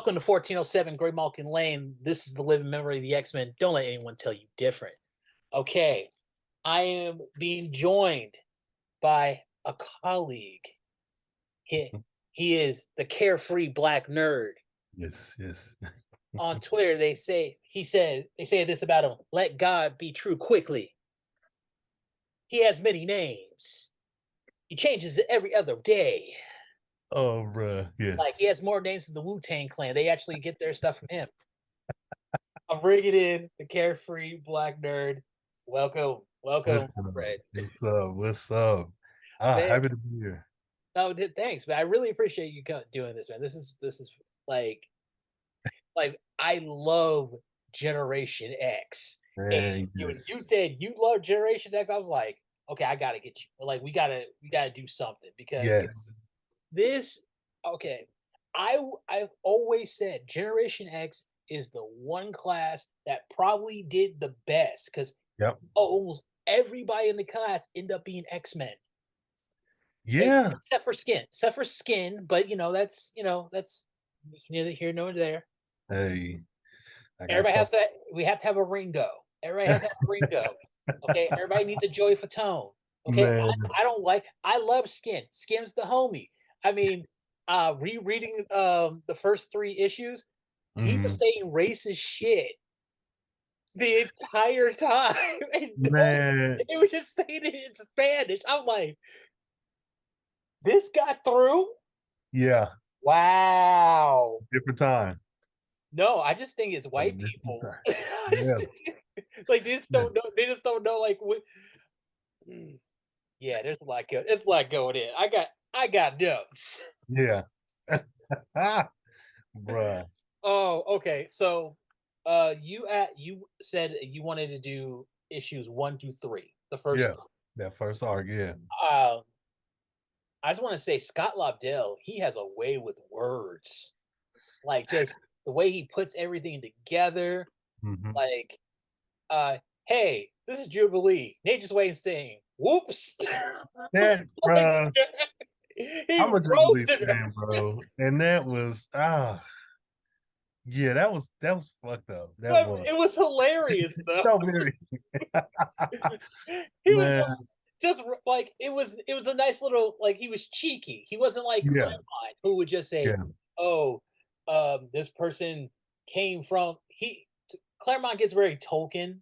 Welcome to 1407 Great Malkin Lane. This is the living memory of the X-Men. Don't let anyone tell you different. Okay, I am being joined by a colleague. He is the carefree black nerd. Yes, yes. On Twitter, they say this about him: "Let God be true quickly." He has many names. He changes it every other day. Oh, bruh. Yes. Like he has more names than the Wu-Tang Clan. They actually get their stuff from him. I'm bringing in the carefree black nerd. Welcome, What's up? Fred. What's up? What's up? Man, Happy to be here. no, thanks, man. I really appreciate you doing this, man. This is like I love Generation X, and Man, when yes. you said you love Generation X, I was like, okay, I gotta get you. Like, we gotta do something because Yes. this. Okay, I've always said Generation X is the one class that probably did the best because Yep. almost everybody in the class end up being X-Men. Yeah. Except for skin, but that's neither here nor there. Hey, I got Everybody caught. has to. We have to have a Ringo. Everybody has to have a Ringo. Okay, everybody needs a Joey Fatone. Okay, Man. I don't like. I love Skin. Skin's the homie. I mean, rereading the first three issues, he was Mhm. saying racist shit the entire time, and Man. it was just saying it in Spanish. I'm like, this got through. Yeah. Wow. Different time. No, I just think it's white Different people. time. Yeah. Like they just Yeah. don't know. They just don't know. Like what? Mm, yeah, there's a lot. It's a lot going in. I got notes. Yeah. Bruh. Oh, okay. So, you said you wanted to do issues 1 through 3. The first Yeah. three. That first arc, yeah. Um, I just want to say Scott Lobdell. He has a way with words. Like just the way he puts everything together. Hmm. Like hey, this is Jubilee. Nature's way of saying, whoops. That, Like, bruh. he I'm a Jubilee roasted her. fan, bro. And that was yeah, that was fucked up. That But was it was hilarious though. so very He was man. just like it was a nice little like he was cheeky. He wasn't like Yeah, Claremont who would just say, yeah, "Oh, this person came from." Claremont gets very Tolkien.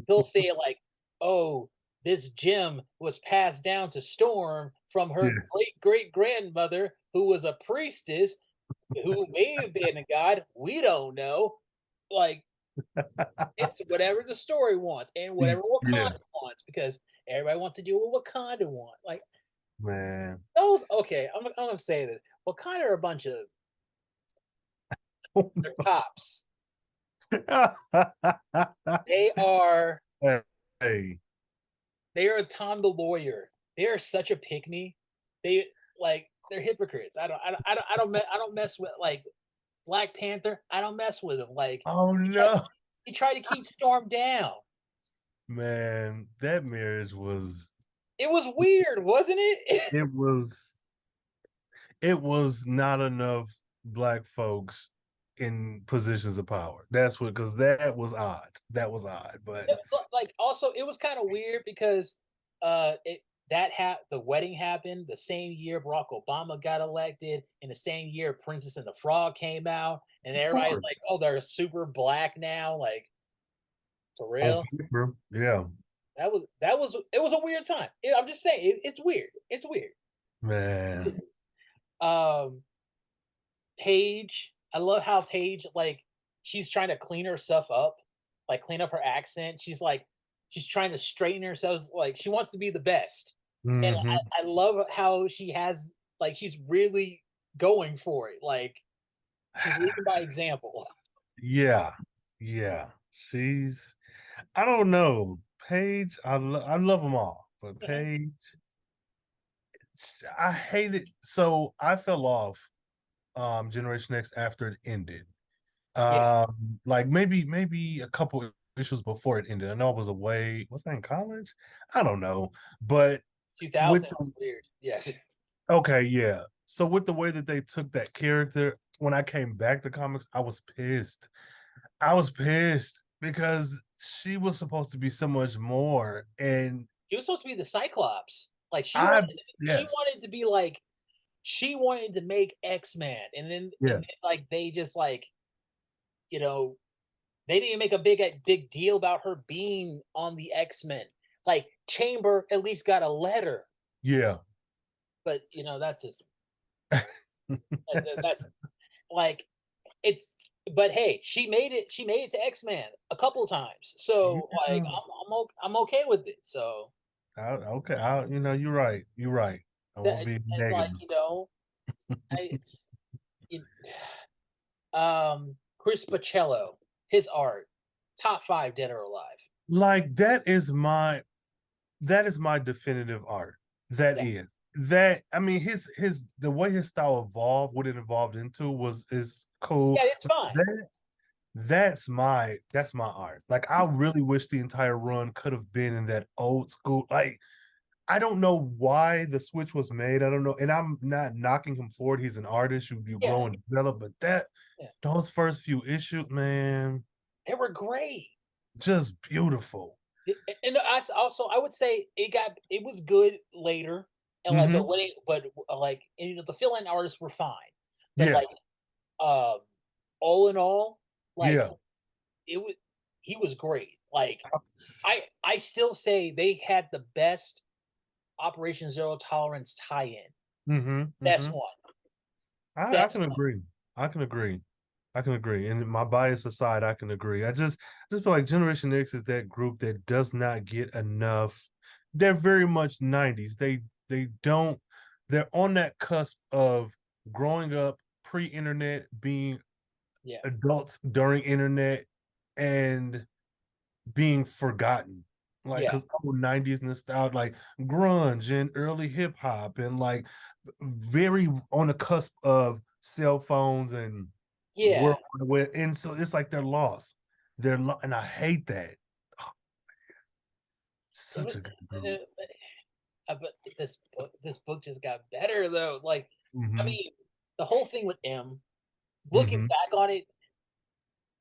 He'll say it like, "Oh, this gem was passed down to Storm from her yes. great great grandmother, who was a priestess, who may have been a god. We don't know." Like it's whatever the story wants and whatever Yeah, Wakanda wants because everybody wants to do what Wakanda want. Like man. those, okay, I'm gonna say that Wakanda are a bunch of they're cops. They are Hey, they are Tom the lawyer. They are such a pick me. They like they're hypocrites. I don't mess with like Black Panther. I don't mess with him. Like oh he tried no, he tried to keep Storm down. man. That marriage was It was weird, wasn't it? it was it was not enough black folks in positions of power. That's what because that was odd. That was odd, but Like also it was kind of weird because it the wedding happened the same year Barack Obama got elected, in the same year Princess and the Frog came out, and of everybody's like, course. oh, they're super black now, like for On real. paper, yeah, It was a weird time. I'm just saying it's weird. It's weird. man. um Paige, I love how Paige, like, she's trying to clean herself up, like clean up her accent. She's trying to straighten herself, like she wants to be the best. And Hmm. I love how she has like she's really going for it. Like she's leading by example. Yeah, yeah. She's I don't know. Paige, I love them all, but Mhm. Paige, I hate it. So I fell off Generation X after it ended. Yeah, Like maybe a couple issues before it ended. I know I was away. Was I in college? I don't know. But with 2000 was weird. Yes. Okay, yeah. So with the way that they took that character, when I came back to comics, I was pissed. I was pissed because she was supposed to be so much more, and She was supposed to be the Cyclops. Like I she yes, wanted to be like she wanted to make X-Men, and then yes, like they just like you know they didn't make a big deal about her being on the X-Men. Like Chamber at least got a letter, yeah. but that's just that's like it's. But hey, she made it. She made it to X-Men a couple times, so like Yeah. I'm okay with it. So Okay, you're right. You're right. I won't that be and like negative. it's it, Chris Bachalo, his art, top 5 dead or alive. Like that is my definitive art. That Yeah, is that. I mean, his the way his style evolved, what it evolved into was is cool. yeah, it's But fine. that's my art. Like I really wish the entire run could have been in that old school. Like I don't know why the switch was made. I don't know, and I'm not knocking him for it. He's an artist. You Yeah, grow and develop, but that yeah, those first few issues, man, they were great. just beautiful. And also I would say it was good later, and like Hmm. like the fill-in artists were fine, but Yeah, like um all in all, like yeah. it was he was great. Like I still say they had the best Operation Zero Tolerance tie-in. Hmm. Best Hmm. one. I Best can one. agree. I can agree. I can agree. And my bias aside, I can agree. I just feel like Generation X is that group that does not get enough. They're very much 90s. They don't they're on that cusp of growing up pre-internet, being Yeah. adults during internet, and being forgotten. Like, Yeah. cause 90s nostalgia, like grunge and early hip hop, and like very on the cusp of cell phones and Yeah. world where, and so it's like they're lost. And I hate that. Oh, It was, such a good group. but this book just got better though. Like, I Hmm. mean, the whole thing with M. Looking Hmm. back on it,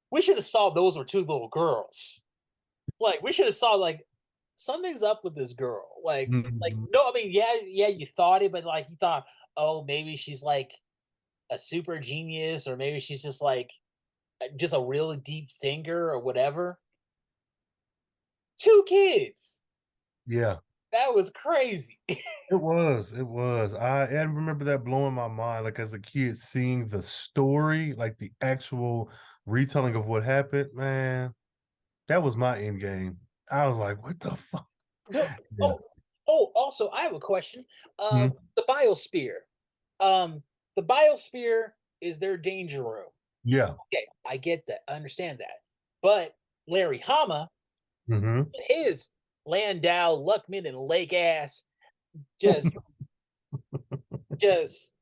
we should have saw those were two little girls. Like, we should have saw like something's up with this girl. Like Hmm. no, I mean, yeah, you thought it, but like you thought, oh, maybe she's like a super genius, or maybe she's just a really deep thinker or whatever. Two kids. Yeah, That was crazy. it was. It was. I remember that blowing my mind. Like as a kid, seeing the story, like the actual retelling of what happened. Man, that was my end game. I was like, what the fuck? No. Yeah. Oh, also, I have a question. Mhm. The biosphere. Um, the biosphere is their danger room. Yeah. Okay, I get that. I understand that. But Larry Hama, Hmm. his Landau, Luckman, and Lake ass just just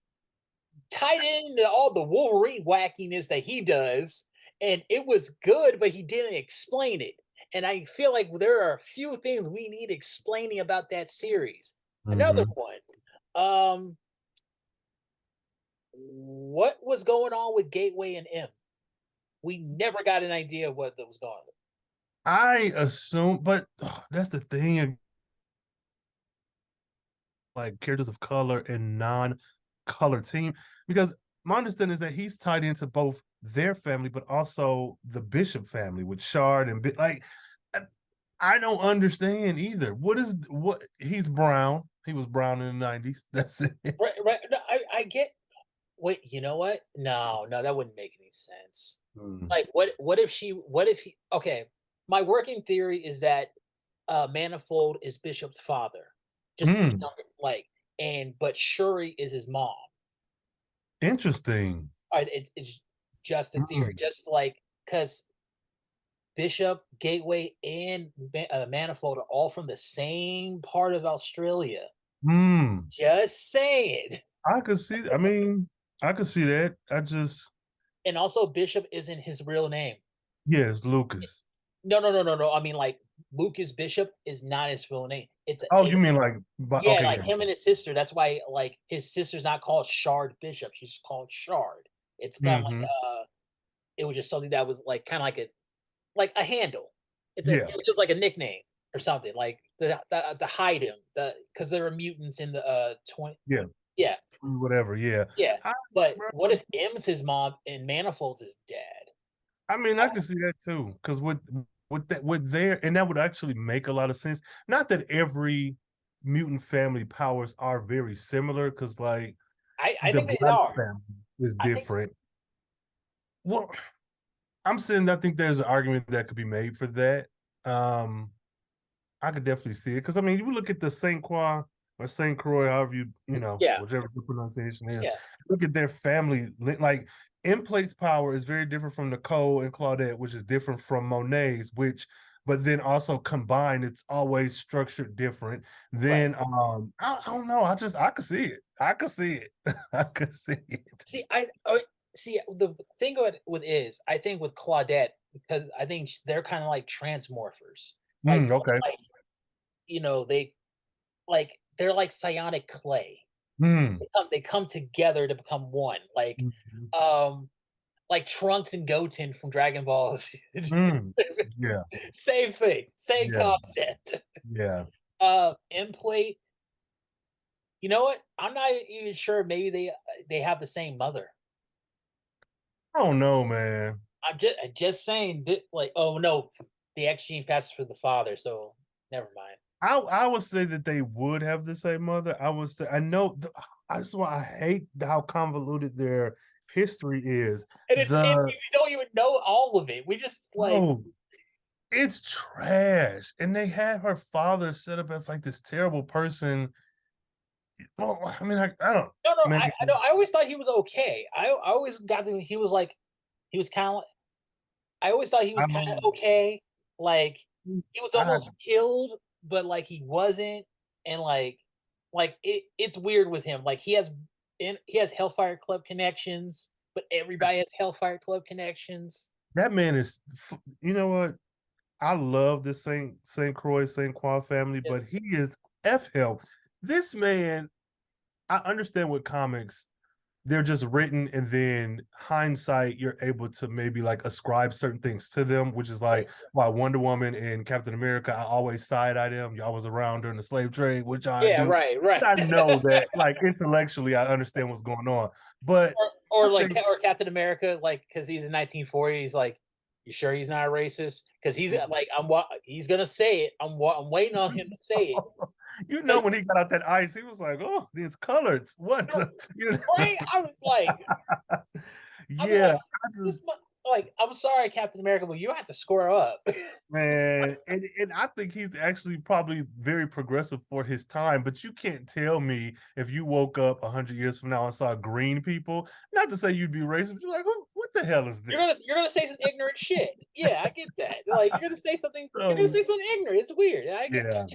tied into all the Wolverine wackiness that he does, and it was good, but he didn't explain it. And I feel like there are a few things we need explaining about that series. Another Hmm. one, um, what was going on with Gateway and M? We never got an idea of what that was going on. I assume, but that's the thing. Like characters of color and non-color team, because my understanding is that he's tied into both their family, but also the Bishop family with Shard and like. I don't understand either. What he's brown. He was brown in the 90s. That's it. Right, right. No, I get. Wait, you know what? No, no, that wouldn't make any sense. Mm. Like, what if she? What if he? Okay, my working theory is that Manifold is Bishop's father, just the Mm. younger, like, and but Shuri is his mom. Interesting. It's just a theory, Mm. just like because Bishop, Gateway, and Manifold are all from the same part of Australia. Mm. Just saying. I could see. I mean, I could see that. And also, Bishop isn't his real name. Yes, Lucas. No, no, no, no, no. I mean, like Lucas Bishop is not his real name. Oh, you mean like, yeah, okay, like yeah. him and his sister. That's why like his sister's not called Shard Bishop. She's called Shard. It's got like Mhm. it was just something that was like kind of like a handle. Yeah, It was like a nickname or something like to hide him. Because there were mutants in the 20. yeah, Yeah, whatever, yeah. yeah. I But bro, what if M's his mom and Manifold's his dad? I mean, I can see that too, because with their and that would actually make a lot of sense. Not that every mutant family powers are very similar, because like I the think they Black are. family is I think different. Well, I'm saying I think there's an argument that could be made for that. Um, I could definitely see it because I mean, you look at the Saint Croix or Saint Croix, however yeah, whichever the pronunciation is. yeah, Look at their family. Like Implate's power is very different from Nicole and Claudette, which is different from Monet's. But then also combined, it's always structured different. right. Then I don't know. I could see it. I could see it. I could see it. See, see the thing with is I think with Claudette because I think they're kind of like transmorphers, Okay. like they like they're like psionic clay. Mm, They come together to become one, mhm, um, like Trunks and Goten from Dragon Ball. yeah. Same thing, same Yeah. concept. Yeah. Emplate. You know what? I'm not even sure. Maybe they have the same mother. I don't know, man. I'm just saying that, like, oh no, the X gene passes for the father, so never mind. I would say that they would have the same mother. I would say I know. I just why I hate how convoluted their history is. And The we don't even know all of it. We just like Oh, it's trash, and they had her father set up as like this terrible person. Well, I mean, I don't, no, no. man. I know. I always thought he was okay. I always got the he was like he was kind of. I always thought he I was kind of don't. okay. Like he was I almost killed, but like he wasn't, and it's weird with him. Like he has Hellfire Club connections, but everybody has Hellfire Club connections. that man is. You know what? I love the Saint Croix Saint Croix family, Yeah, but he is f hell. This man, I understand with comics, they're just written, and then hindsight, you're able to maybe like ascribe certain things to them, which is right. like why Wonder Woman and Captain America, I always side eye them. Y'all was around during the slave trade, which I Yeah, do. right, right. I know that, like intellectually, I understand what's going on, but or I like think, or Captain America, like because he's in 1940, he's like, you sure he's not a racist? Because he's like, he's gonna say it. I'm waiting on him to say it. Because when he got out that ice, he was like, "Oh, these colors, what?" you know? right, I'm Yeah, like, I this just like, I'm sorry, Captain America, but you have to square up. Man, and I think he's actually probably very progressive for his time, but you can't tell me if you woke up 100 years from now and saw green people, not to say you'd be racist, but you're like, what the hell is this? You're gonna say some ignorant shit. Yeah, I get that. Like you're gonna say something. You're gonna So say something ignorant. It's weird. I yeah, get that.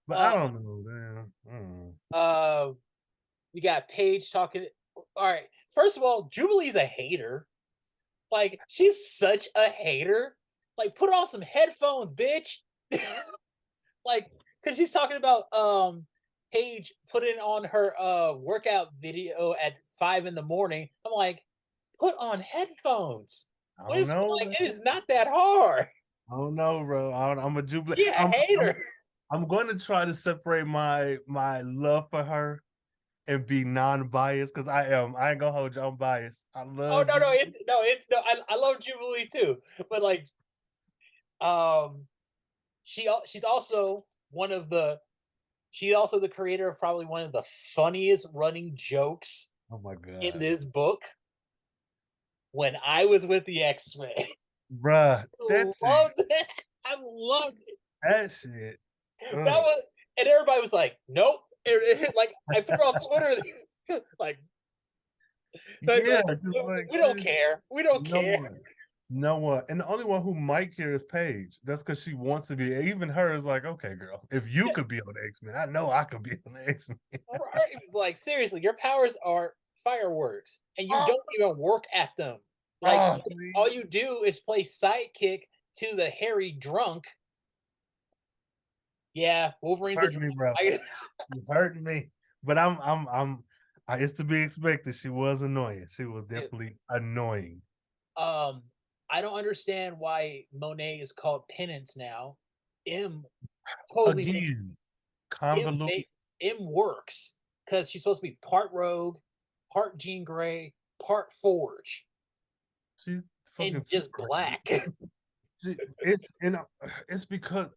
but I don't know, man. I don't know. Uh, we got Paige talking. All right. First of all, Jubilee's a hater. Like she's such a hater. Like put on some headphones, bitch. Like because she's talking about Paige putting on her workout video at 5 in the morning. I'm like, put on headphones. I What don't is know, like? man. It is not that hard. I don't know, bro. I'm a jubilee. Yeah, hater. I'm going to try to separate my love for her and be non-biased because I am. I ain't gonna hold you. I'm biased. I Oh love no, Jubilee. it's no. I love Jubilee too, but like, um, she's also one of the. She's also the creator of probably one of the funniest running jokes Oh my in god. this book. When I was with the X Men, Bruh, I loved it. I loved it. that shit. That was, and everybody was like, "Nope." Like I put it on Twitter, like, Yeah, like just like we don't seriously, care. We don't no care. one. No one. And the only one who might care is Paige. That's because she wants to be. Even her is like, okay, girl, if you could be on the X-Men, I know I could be on the X-Men. It's like seriously, your powers are fireworks, and you don't even work at them. Like Oh, all please. you do is play sidekick to the hairy drunk, Yeah, Wolverine's a Hurting me, bro. I, You hurting me. But it's to be expected. She was annoying. She was definitely annoying. um I don't understand why Monet is called Penance now. M totally makes Again, M convoluted. make M works because she's supposed to be part rogue, part Jean Grey, part Forge, She's and fucking just super. black. It's it's because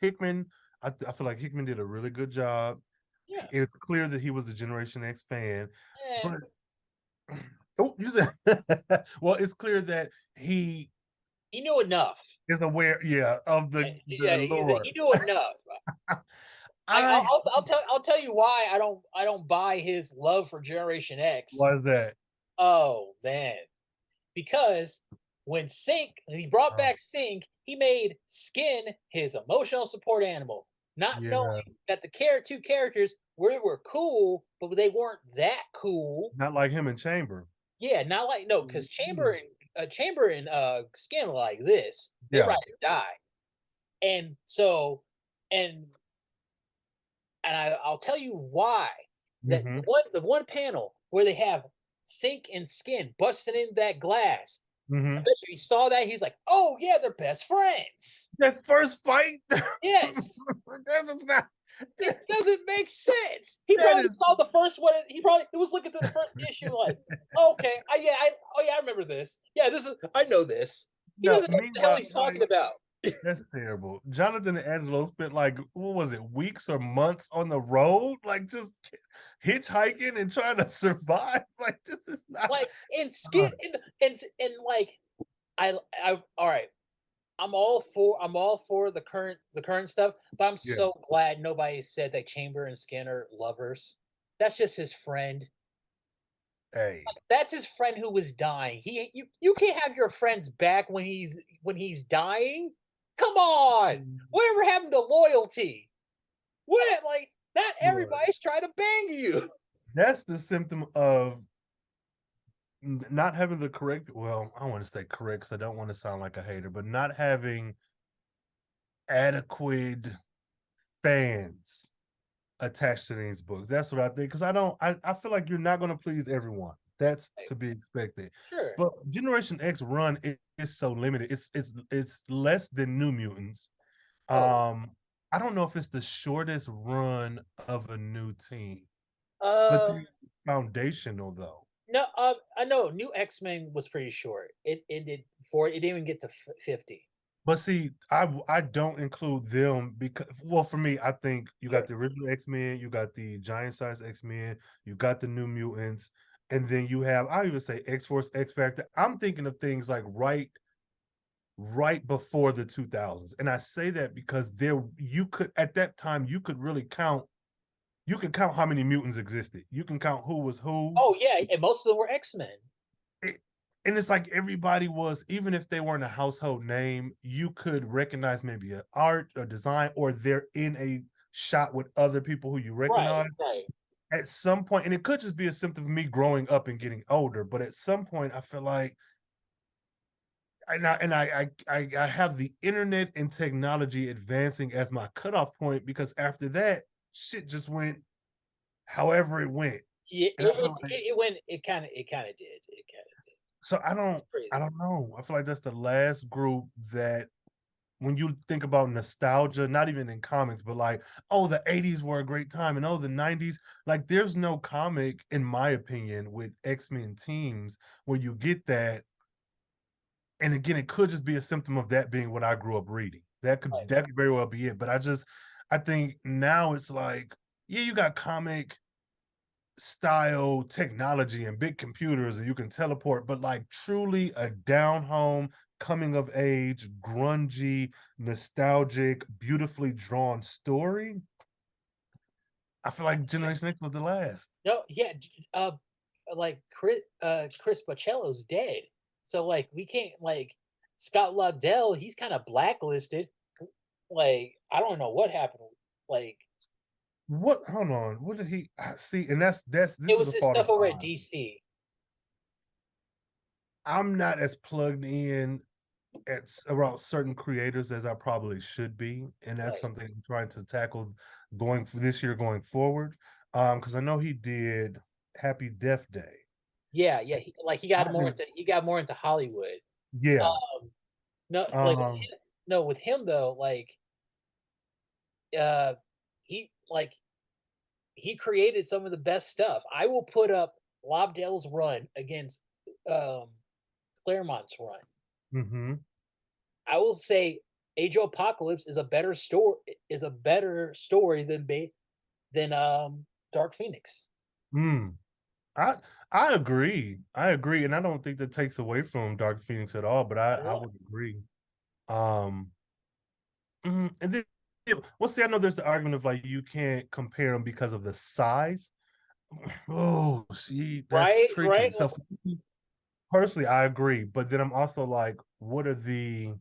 Hickman. I feel like Hickman did a really good job. Yeah. It's clear that he was a Generation X fan, Eh, but oh, you said well, it's clear that he he knew enough. is aware, yeah, of the Yeah, lore. he knew enough. I I'll tell you why I don't buy his love for Generation X. was that. Oh man, because when he brought Oh, back Synch, he made Skin his emotional support animal, not yeah, knowing that the two characters were cool, but they weren't that cool. not like him in Chamber. Yeah, not like no, because Chamber and Skin are like this. They Yeah. ride or die, and so and I'll tell you why. That Hmm. the one panel where they have Synch and Skin busting in that glass. I Hmm. bet you he saw that. He's like, "Oh yeah, they're best friends." That first fight. Yes, That is not. it doesn't make sense. He That probably is. saw the first one. He probably was looking through the first issue, like, oh, "Okay, oh yeah, I remember this. Yeah, this is I know this." He No, doesn't know what the hell meanwhile, he's talking like, about. that's terrible. Jonathan and Angelo spent like, what was it, weeks or months on the road, like just hitchhiking and trying to survive. Like, this is not. Like in Skin and like I all right. I'm all for the current stuff, but I'm Yeah. so glad nobody said that Chamber and Skin are lovers. That's just his friend. Hey. That's his friend who was dying. You can't have your friends back when he's dying. Come on. Whatever happened to loyalty? What like not Look, everybody's trying to bang you. that's the symptom of not having the correct. Well, I want to say correct because I don't want to sound like a hater, but not having adequate fans attached to these books. That's what I think. Because I feel like you're not going to please everyone. That's Like, to be expected. sure. But Generation X run is so limited. It's less than New Mutants. Oh. Um, I don't know if it's the shortest run of a new team, but Uh they're foundational though. no, I know New X-Men was pretty short. It did it didn't even get to 50. But see, I don't include them because, well, for me, I think you got Sure. the original X-Men, you got the giant size X-Men, you got the New Mutants, and then you have, I even say X-Force, X Factor. I'm thinking of things like right before the 2000s. And I say that because there you could at that time you could really count, you can count how many mutants existed. You can count who was who. Oh yeah, and most of them were X-Men. It, and it's like everybody was, even if they weren't a household name, you could recognize maybe an art or design, or they're in a shot with other people who you Right, recognize right. at some point. And it could just be a symptom of me growing up and getting older, but at some point I feel like I have the internet and technology advancing as my cutoff point, because after that shit just went however it went. Yeah, And I feel like, it went it kind of did. It kind of did. so I Crazy. don't know. I feel like that's the last group that, when you think about nostalgia, not even in comics, but like, oh, the 80s were a great time, and oh, the 90s, like there's no comic, in my opinion, with X-Men teams where you get that. And again, it could just be a symptom of that being what I grew up reading. Right. That could very well be it. But I think now it's like, yeah, you got comic style technology and big computers and you can teleport, but like truly a down home, coming of age, grungy, nostalgic, beautifully drawn story. I feel like Generation X was the last. No, yeah, like Chris Bachalo's dead, so like we can't like Scott Lobdell. He's kind of blacklisted. Like I don't know what happened. Like What, hold on, what did he see? And it this is was the his fault stuff of over at mine. DC. I'm not as plugged in around certain creators as I probably should be, and that's Right. something I'm trying to tackle going for this year going forward. Because I know he did Happy Death Day. Yeah, yeah. He got more I- into Hollywood. Yeah. Um, no, like Um. no, with him though, uh, he like he created some of the best stuff. I will put up Lobdell's run against um Claremont's run. Hmm. I will say Age of Apocalypse is a better story than Dark Phoenix. Mm. I agree. I agree, and I don't think that takes away from Dark Phoenix at all. But I would agree. Um. And then well, see, I know there's the argument of like you can't compare them because of the size. Oh, see, that's Right, tricky. right. So for me, personally, I agree, but then I'm also like, what are the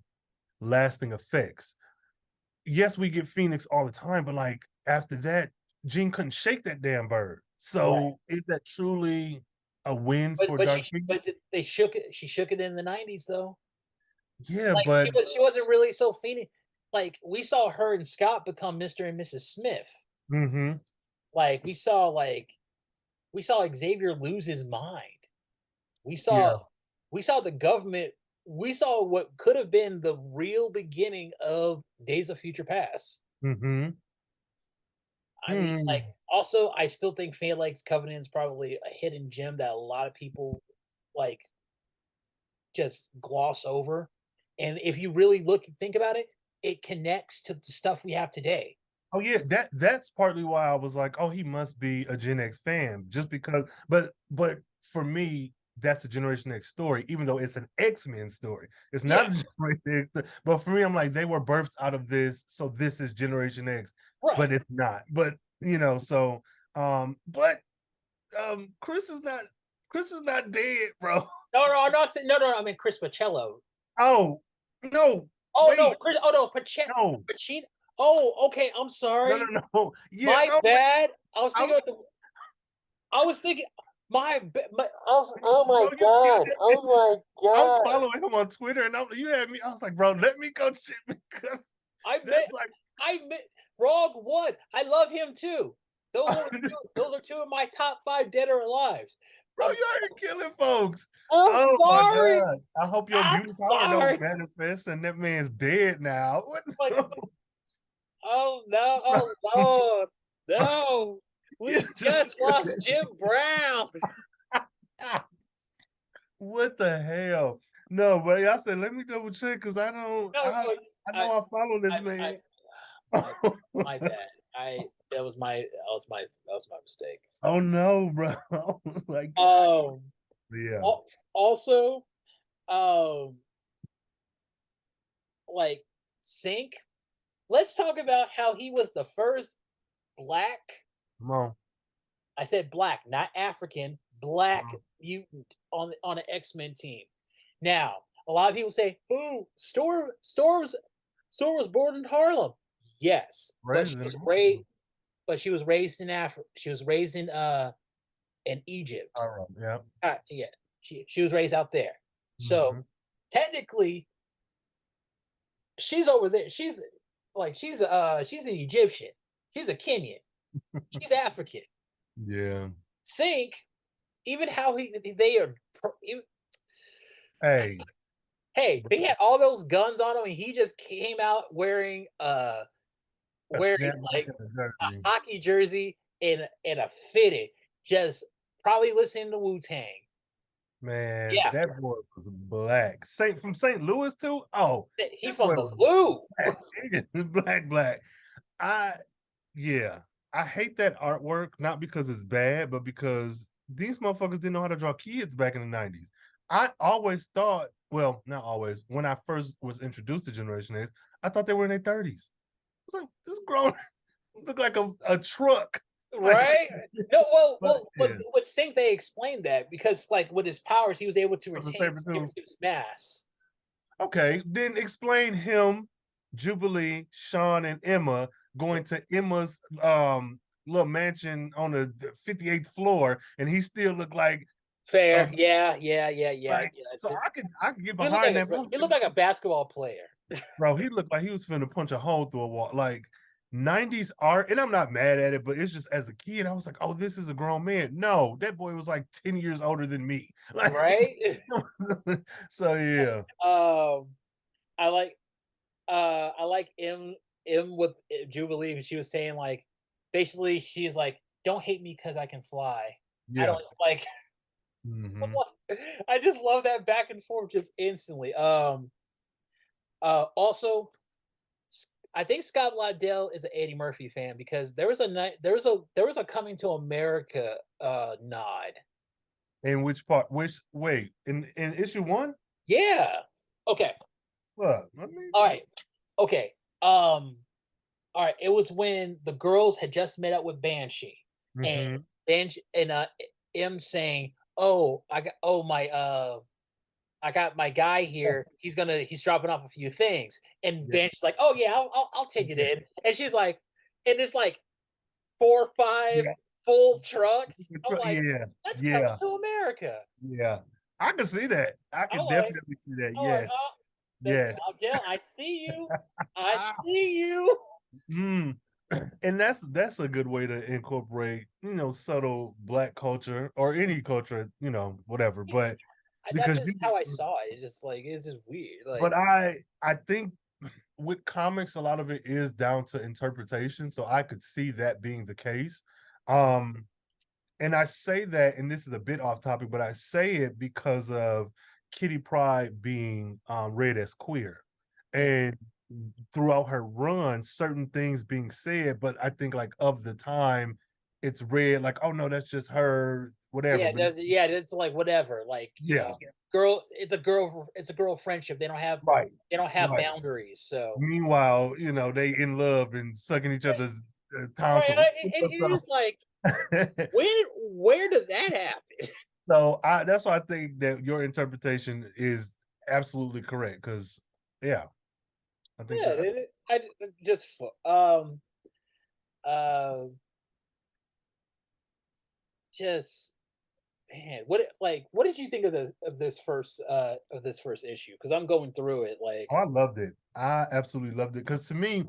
lasting effects? Yes, we get Phoenix all the time, but like after that, Jean couldn't shake that damn bird. Right. So is that truly a win for But Dark Phoenix? they shook it. She shook it in the '90s though. Yeah, Like but she wasn't really so Phoenix. Like we saw her and Scott become Mr. and Mrs. Smith. mm-hmm. Like we saw Xavier lose his mind. We Yeah. saw the government. We saw what could have been the real beginning of Days of Future Past. Mm-hmm. I mean, Hmm. also, I still think Phalanx Covenant is probably a hidden gem that a lot of people like just gloss over. And if you really look and think about it, it connects to the stuff we have today. Oh yeah, that's partly why I was like, oh, he must be a Gen X fan, just because. But for me, that's a Generation X story, even though it's an X-Men story. It's not Yeah, a Generation X. But for me, I'm like, they were birthed out of this, so this is Generation X. right. But it's not. But so but Chris is not dead, bro. No, no, I'm not saying no. I mean Chris Bachalo. Oh no, Oh no, wait, Chris. Oh no, no, Pacino. Oh, okay. I'm sorry. no. Yeah, My no, bad. I was I thinking. was, I was thinking. Oh my no, you killed god. it. Oh my I'm god. following him on Twitter, and you had me. I was like, bro, let me go shit because I that's met. like, I met. Rogue One. I love him too. Those are two of my top 5 dead or alives. bro, you out here killing folks. I'm Oh my sorry. god! I hope your I'm mutant power don't sorry. manifest, and that man's dead now. What? Like, No, oh no, bro, oh Lord, no. you We just just lost Jim Brown. what the hell? No, but I said let me double check because I don't. No, I know I follow this I man. my bad. That was my mistake. Oh no, bro! I was like, Um. yeah. Also, um, like Synch. Let's talk about how he was the first black. Come on. I said black, not African. Black Come mutant on an X-Men team. Now, a lot of people say, "Oh, Storm was born in Harlem." Yes, but she was on. raised in Africa. She was raised in Egypt. All right. Yeah. Yeah, she was raised out there. So Mm-hmm. technically, she's over there. She's an Egyptian. She's a Kenyan. She's African. Yeah. Sync, even how they are. Hey. Hey, they had all those guns on him, and he just came out wearing A like snapback and a a jersey. hockey jersey and a fitted, just probably listening to Wu Tang. Man, Yeah, that boy was black. From St. Louis too. Oh, he that from boy the was Lou. black. Black. I yeah. I hate that artwork, not because it's bad, but because these motherfuckers didn't know how to draw kids back in the 90s. I always thought, well, not always, when I first was introduced to Generation X, I thought they were in their 30s. I was like, this grown look like a truck. Like, Right? No, but yeah. with Sync they explained that because like with his powers he was able to Of the retain paper too. Sabretooth's mass. Okay, then explain him, Jubilee, Sean, and Emma going to Emma's little mansion on the 58th floor, and he still looked like Fair. Um, Yeah. like, That's so it. I could get behind that, You look like a basketball player. bro. He looked like he was finna punch a hole through a wall. Like 90s art, and I'm not mad at it, but it's just as a kid, I was like, oh, this is a grown man. No, that boy was like 10 years older than me. Like, Right? so yeah. um I like I like M with Jubilee. She was saying like basically she's like, don't hate me because I can fly. I Yeah. don't like Hmm. I just love that back and forth just instantly. Also I think Scott Lobdell is an Eddie Murphy fan because there was a there was a Coming to America nod. In which part? Which wait, in issue one? Yeah. Okay. What? I mean, All right. Okay. Um all right, it was when the girls had just met up with Banshee, and hmm Banshee and M saying, "Oh, I got my guy here. He's dropping off a few things." And yeah, Banshee's like, "Oh yeah, I'll take it yeah, in." And she's like, and it's like 4 or 5 yeah, full trucks. I'm like, yeah, "That's Coming yeah, to America." yeah. I can see that. I I'm can like, definitely see that. I'm like, Yes, "Oh, that's yes. Lobdell. I see you. I see you." Mm. And that's a good way to incorporate, subtle black culture or any culture, whatever. But That's because just you, how I saw it. It's just like it's just weird. but Like, I think with comics, a lot of it is down to interpretation. So I could see that being the case. Um, and I say that, and this is a bit off topic, but I say it because of Kitty Pryde being read as queer, mm, and throughout her run, certain things being said, but I think like of the time, it's read like, oh no, that's just her, whatever. yeah, But it's like whatever. Like, yeah, it's a girl friendip. right, They don't have right. boundaries. So Meanwhile, they in love and sucking each right, other's right, tonsils. and you're just like, where did that happen? So that's why I think that your interpretation is absolutely correct. Because yeah, I think Yeah, that just uh just man, what did you think of this first issue? Because I'm going through it like, I loved it. I absolutely loved it. Because to me,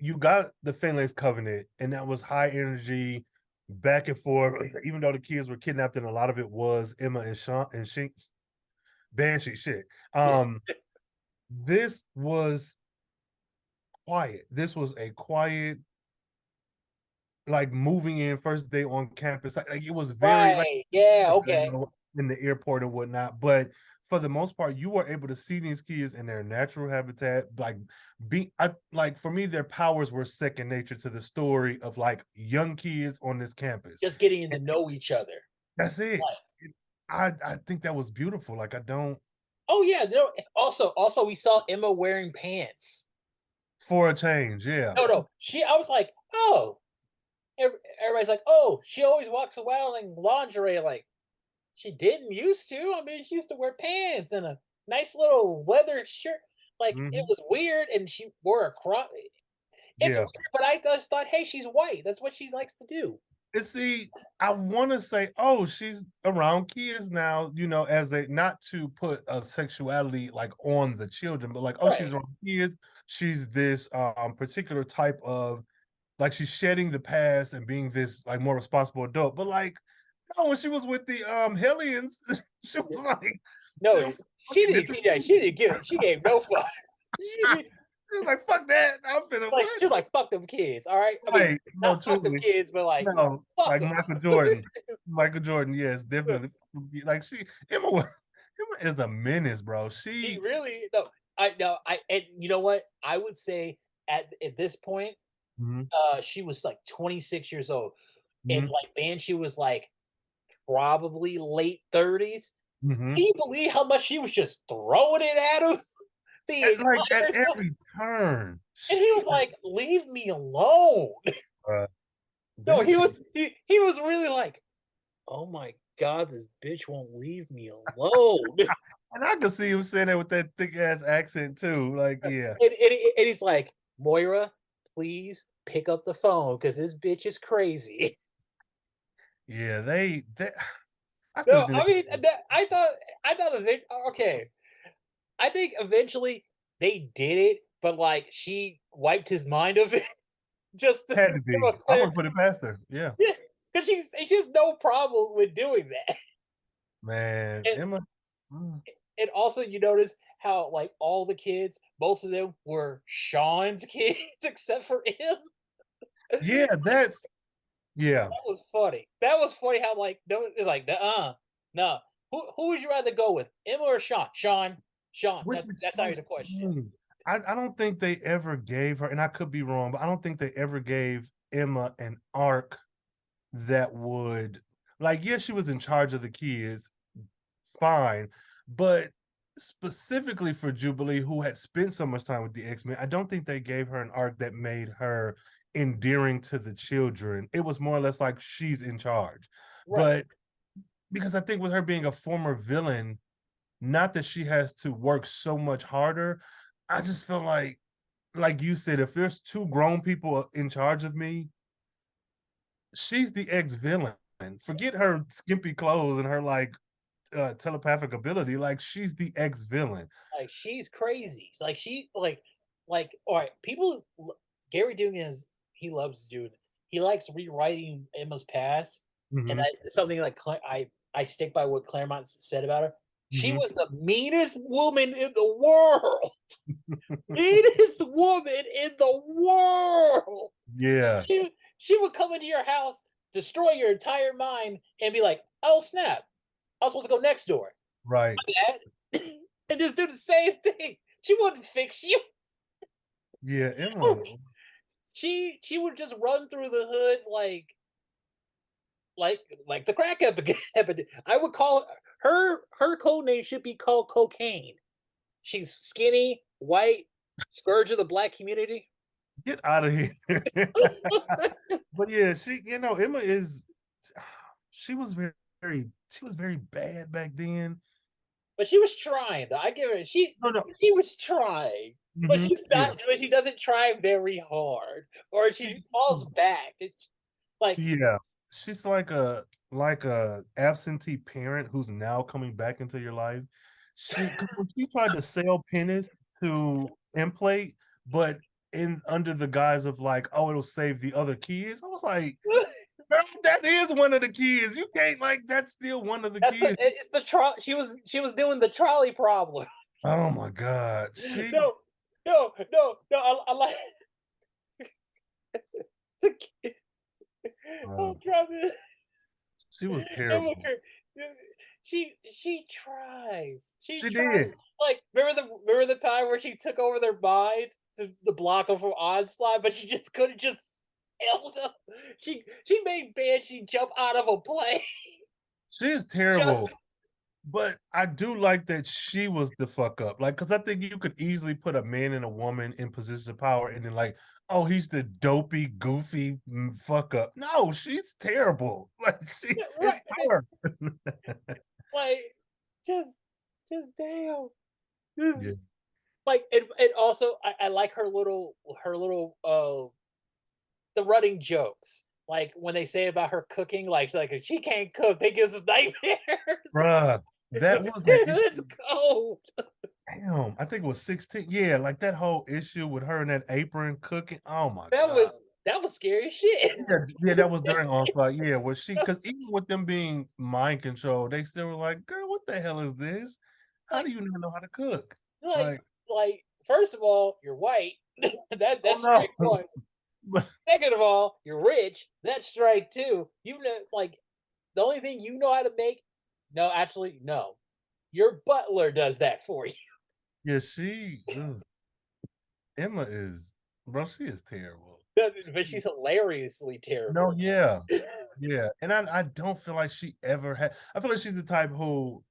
you got the Phalanx Covenant, and that was high energy, back and forth. Even though the kids were kidnapped, and a lot of it was Emma and Sean and Banshee shit. yeah, This was quiet. This was a quiet, like moving in first day on campus. Like it was very like right, yeah, okay, in the airport and whatnot. But for the most part, you were able to see these kids in their natural habitat. Like for me, their powers were second nature to the story of like young kids on this campus. just getting to And know each other. that's it. I think that was beautiful. Like I don't Oh yeah, no. Also, we saw Emma wearing pants. for a change, yeah. No, no. I was like, oh. Everybody's like, oh, she always walks around in lingerie. Like she didn't used to. I mean, she used to wear pants and a nice little leather shirt. Like it Hmm. was weird, and she wore a crop. It's Yeah. weird, but I just thought, hey, she's white. That's what she likes to do. And see, I want to say, oh, she's around kids now, as a not to put a sexuality like on the children, but like, oh, she's Right. around kids. She's this particular type of like she's shedding the past and being this like more responsible adult. But like, no, when she was with the Hellions, she was like, No, fucking this is she didn't give. She gave no fuck. She did, she was like, fuck that. I'm finna like what? she was like, "Fuck them kids." All right. I mean, Right. No, not fuck them truly. kids, but like, No, fuck like them. Michael Jordan. Michael Jordan, yes, definitely. Like Emma is a menace, bro. She She really no. I no. I and you know what? I would say at this point, Mhm, she was like 26 years old, and mhm, like Banshee was like probably late 30s. Can mhm. you believe how much she was just throwing it at him the Like at entire time? every turn. And he was like, "Leave me alone." Uh, No, Banshee. he was really like, "Oh my god, this bitch won't leave me alone." And I can see him saying that with that thick ass accent too. Like, yeah. And he's like, "Moira, please pick up the phone because this bitch is crazy." Yeah, they I still No, think I mean that I thought okay. I think eventually they did it, but like she wiped his mind of it just to had to give be. a I clear wouldn't put it past her. Yeah, because she's just no problem with doing that. man, And Emma. mm, and also you notice how like all the kids, most of them were Sean's kids except for him. Yeah, that's yeah. That was funny. That was funny how like no, like no. Who would you rather go with, Emma or Sean? Sean. Which No, is that's so not even a question. strange. I don't think they ever gave her, and I could be wrong, but I don't think they ever gave Emma an arc that would like, yes, she was in charge of the kids, fine, but specifically for Jubilee, who had spent so much time with the X-Men, I don't think they gave her an arc that made her endearing to the children. It was more or less like she's in charge. Right. But because I think with her being a former villain, not that she has to work so much harder, I just feel like you said, if there's two grown people in charge of me, she's the ex-villain. Forget her skimpy clothes and her like telepathic ability. Like she's the ex-villain. Like she's crazy. It's like she like all right. Gary doing is he loves doing. He likes rewriting Emma's past, and Hmm. something like I stick by what Claremont said about her. She Hmm. was the meanest woman in the world. Meanest woman in the world. Yeah, She would come into your house, destroy your entire mind, and be like, "Oh snap! I was supposed to go next door." right. That and just do the same thing. She wouldn't fix you. Yeah, Emma. She would just run through the hood like the crack epidemic. I would call her code name should be called cocaine. She's skinny, white, scourge of the black community. Get out of here. But yeah, Emma is she was she was very bad back then. But she was trying though. I give her No, no. she was trying. But Hmm. she's Yeah. not but she doesn't try very hard. Or she She's falls back. It's like yeah. She's like a absentee parent who's now coming back into your life. She 'Cause when she tried to sell pennies to Emplate, but in under the guise of like, oh, it'll save the other kids. I was like, girl, that is one of the kids. You can't like that's still one of the kids. it's the she was doing the trolley problem. Oh my God. She No, no. I like the kid. uh, I'm trying to she was and look terrible. her. She tries. She She tries. did. Like remember the time where she took over their minds to block them from onslaught, but she just couldn't just held them. She made Banshee jump out of a plane. She is terrible. Just But I do like that she was the fuck up. Like, because I think you could easily put a man and a woman in positions of power and then, like, oh, he's the dopey, goofy fuck up. No, she's terrible. Like, it's right, her. like just just damn. Just, Yeah. like and also I like her little the running jokes. Like when they say about her cooking, like she can't cook, they gives us nightmares. Bruh, that was an It's issue. cold. Damn, I think it was 16. Yeah, like that whole issue with her in that apron cooking. Oh my God. That was scary as shit. Yeah, yeah, that was during Onslaught. Yeah, was she? Because even with them being mind controlled, they still were like, "Girl, what the hell is this? How like do you not know how to cook?" like Like, like first of all, you're white. oh That's strike no. one. But Second of all, you're rich. That's strike two. You know, like the only thing you know how to make. No, actually, no. Your butler does that for you. yeah, Emma is, bro. She is terrible. But she's hilariously No, terrible. yeah, yeah, and I don't feel like she ever had. I feel like she's the type who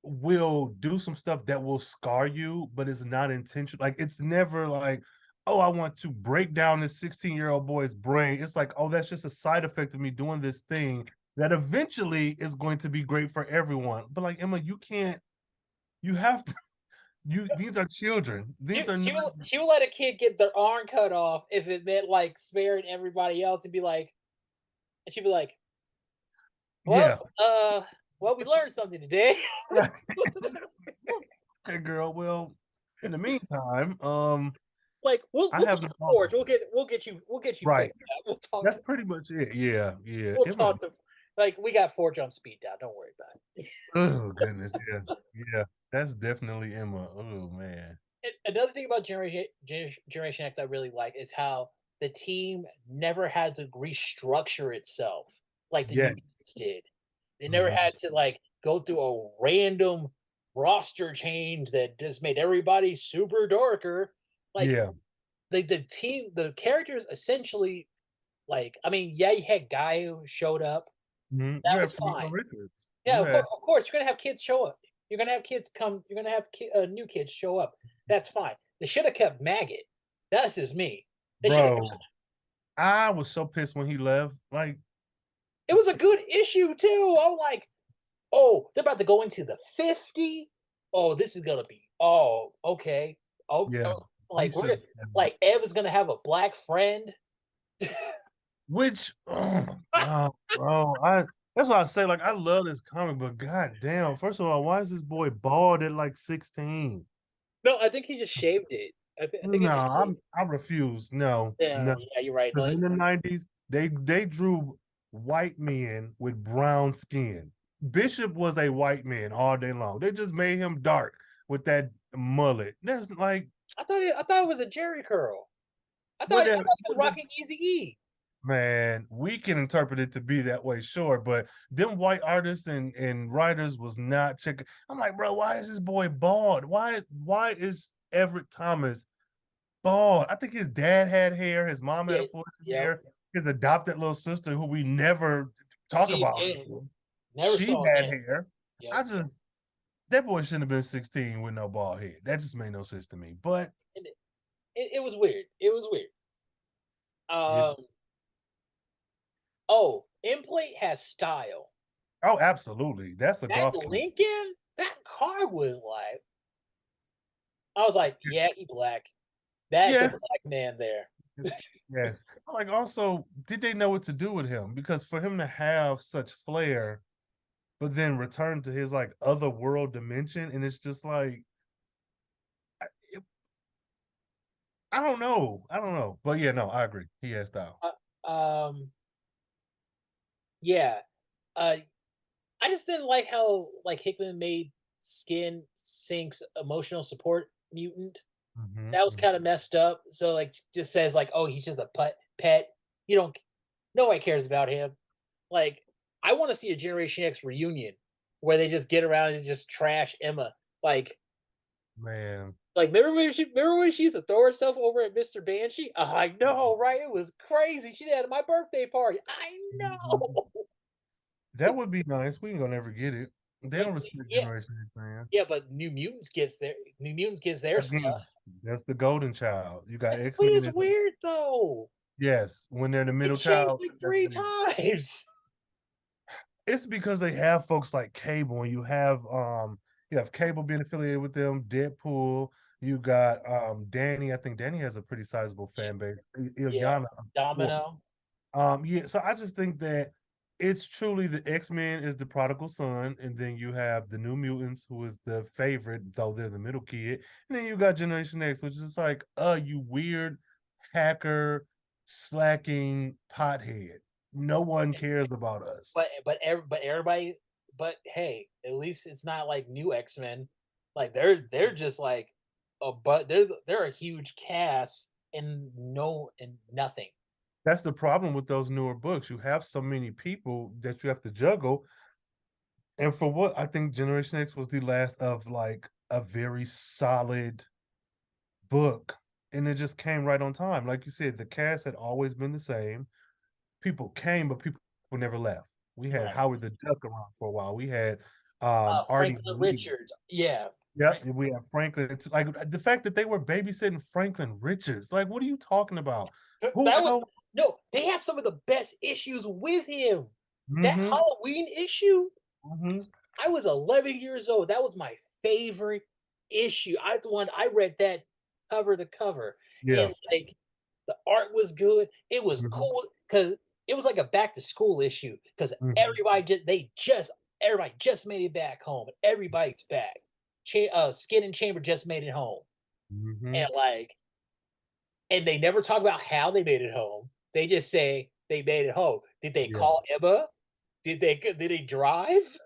will do some stuff that will scar you, but it's not intentional. Like it's never like, oh, I want to break down this 16-year-old boy's brain. It's like, oh, that's just a side effect of me doing this thing that eventually is going to be great for everyone. But like Emma, you can't, you have to, these are children. These are not, She will let a kid get their arm cut off if it meant like sparing everybody else and be like, and she'd be like, yeah. well, Well, we learned something today. Hey, girl. Well, in the meantime, Like we'll I we'll have talk been to Forge. We'll get you right. figured out. We'll talk That's to pretty much it. Yeah, yeah. we'll Emma. talk to like we got Forge on speed dial. Don't worry about it. Oh goodness. Yeah, yeah. That's definitely Emma. Oh man. Another thing about Generation X I really like is how the team never had to restructure itself like the New Yes. Mutants did. They never Mhm. had to like go through a random roster change that just made everybody super darker. Like Yeah. the team, the characters essentially like. I mean, yeah, you had Guy who showed up. You That had was Franklin fine. Richards. Yeah, You had of course, you're gonna have kids show up. You're gonna have kids come. You're gonna have new kids show up. That's fine. They should have kept Maggot. That's just me. They should have. bro. I was so pissed when he left. Like, It was a good issue too. I'm like, oh, they're about to go into the 50. Oh, this is gonna be. Oh, okay. Oh, yeah, he like should we're have. like Ev is gonna have a black friend. Which, oh my god, bro. That's why I say, like, I love this comic, but god damn. First of all, why is this boy bald at like 16? No, I think he just shaved it. I think No, he just shaved. I refuse. No, Yeah, no. yeah, you're right. Because Like, in the 90s, they drew white men with brown skin. Bishop was a white man all day long. They just made him dark with that mullet. There's like I thought it was a Jerry curl. I whatever. thought he was rocking Easy E. Man, we can interpret it to be that way, sure, but them white artists and writers was not checking. I'm like, bro, why is this boy bald? Why is Everett Thomas bald? I think his dad had hair, his mom had Yeah, a full yep. hair, his adopted little sister, who we never talk See about, again. Never she saw had again. hair. Yep. I just that boy shouldn't have been 16 with no bald head. That just made no sense to me. But It was weird. It was weird. it, Um. Oh, Implate has style. oh, absolutely, that's a That golf kid. Lincoln, that car was like. I was like, yeah, he black. That's a Yes, black man there. yes. Like, also, did they know what to do with him? Because for him to have such flair, but then return to his like other world dimension, and it's just like it, I don't know, But yeah, no, I agree. He has style. Um. Yeah. Uh. I just didn't like how like Hickman made Skin Sync's emotional support mutant. That was Mhm. kind of messed up. So like just says like, oh, he's just a pet. You don't nobody cares about him. Like, I want to see a Generation X reunion where they just get around and just trash Emma. Man, Remember when she used to throw herself over at Mr. Banshee? I know, right? It was crazy. She did it at my birthday party. I Mhm. know. That would be nice. We ain't gonna never get it. They But don't respect yeah, Generation X fans. yeah, but New Mutants gets their Again, stuff. that's the golden child. You got X But Men. it's weird though. Yes, when they're the It middle changed child. like three times. It's because they have folks like Cable, and you have Cable being affiliated with them, Deadpool, you got Danny. I think Danny has a pretty sizable Yeah, fan base. yeah. Ilyana, of course. Domino. Yeah, so I just think that it's truly the X-Men is the prodigal son, and then you have the New Mutants, who is the favorite, though they're the middle kid, and then you got Generation X, which is like, you weird hacker slacking pothead. No one cares about us. But everybody, but hey, at least it's not like new X-Men. Like they're just like but they're a huge cast and nothing. That's the problem with those newer books. You have so many people that you have to juggle. And for what I think Generation X was the last of like a very solid book. And it just came right on time. Like you said, the cast had always been the same. People came, but people never left. We had Right. Howard the Duck around for a while. We had Artie Franklin Williams. Richards. Yeah. Yeah, and we have Franklin. It's like the fact that they were babysitting Franklin Richards. Like, what are you talking about? Who That was else? no, they had some of the best issues with him. That Mm-hmm. Halloween issue, Mm-hmm. I was 11 years old. That was my favorite issue. I read that cover to cover, Yeah. and like the art was good. It was Mm-hmm. cool because it was like a back to school issue because Mm-hmm. everybody they just everybody just made it back home. Everybody's back. Skin and Chamber just made it home, Mm-hmm. and like, and they never talk about how they made it home. They just say they made it home. Did they Yeah. call Emma? Did they drive?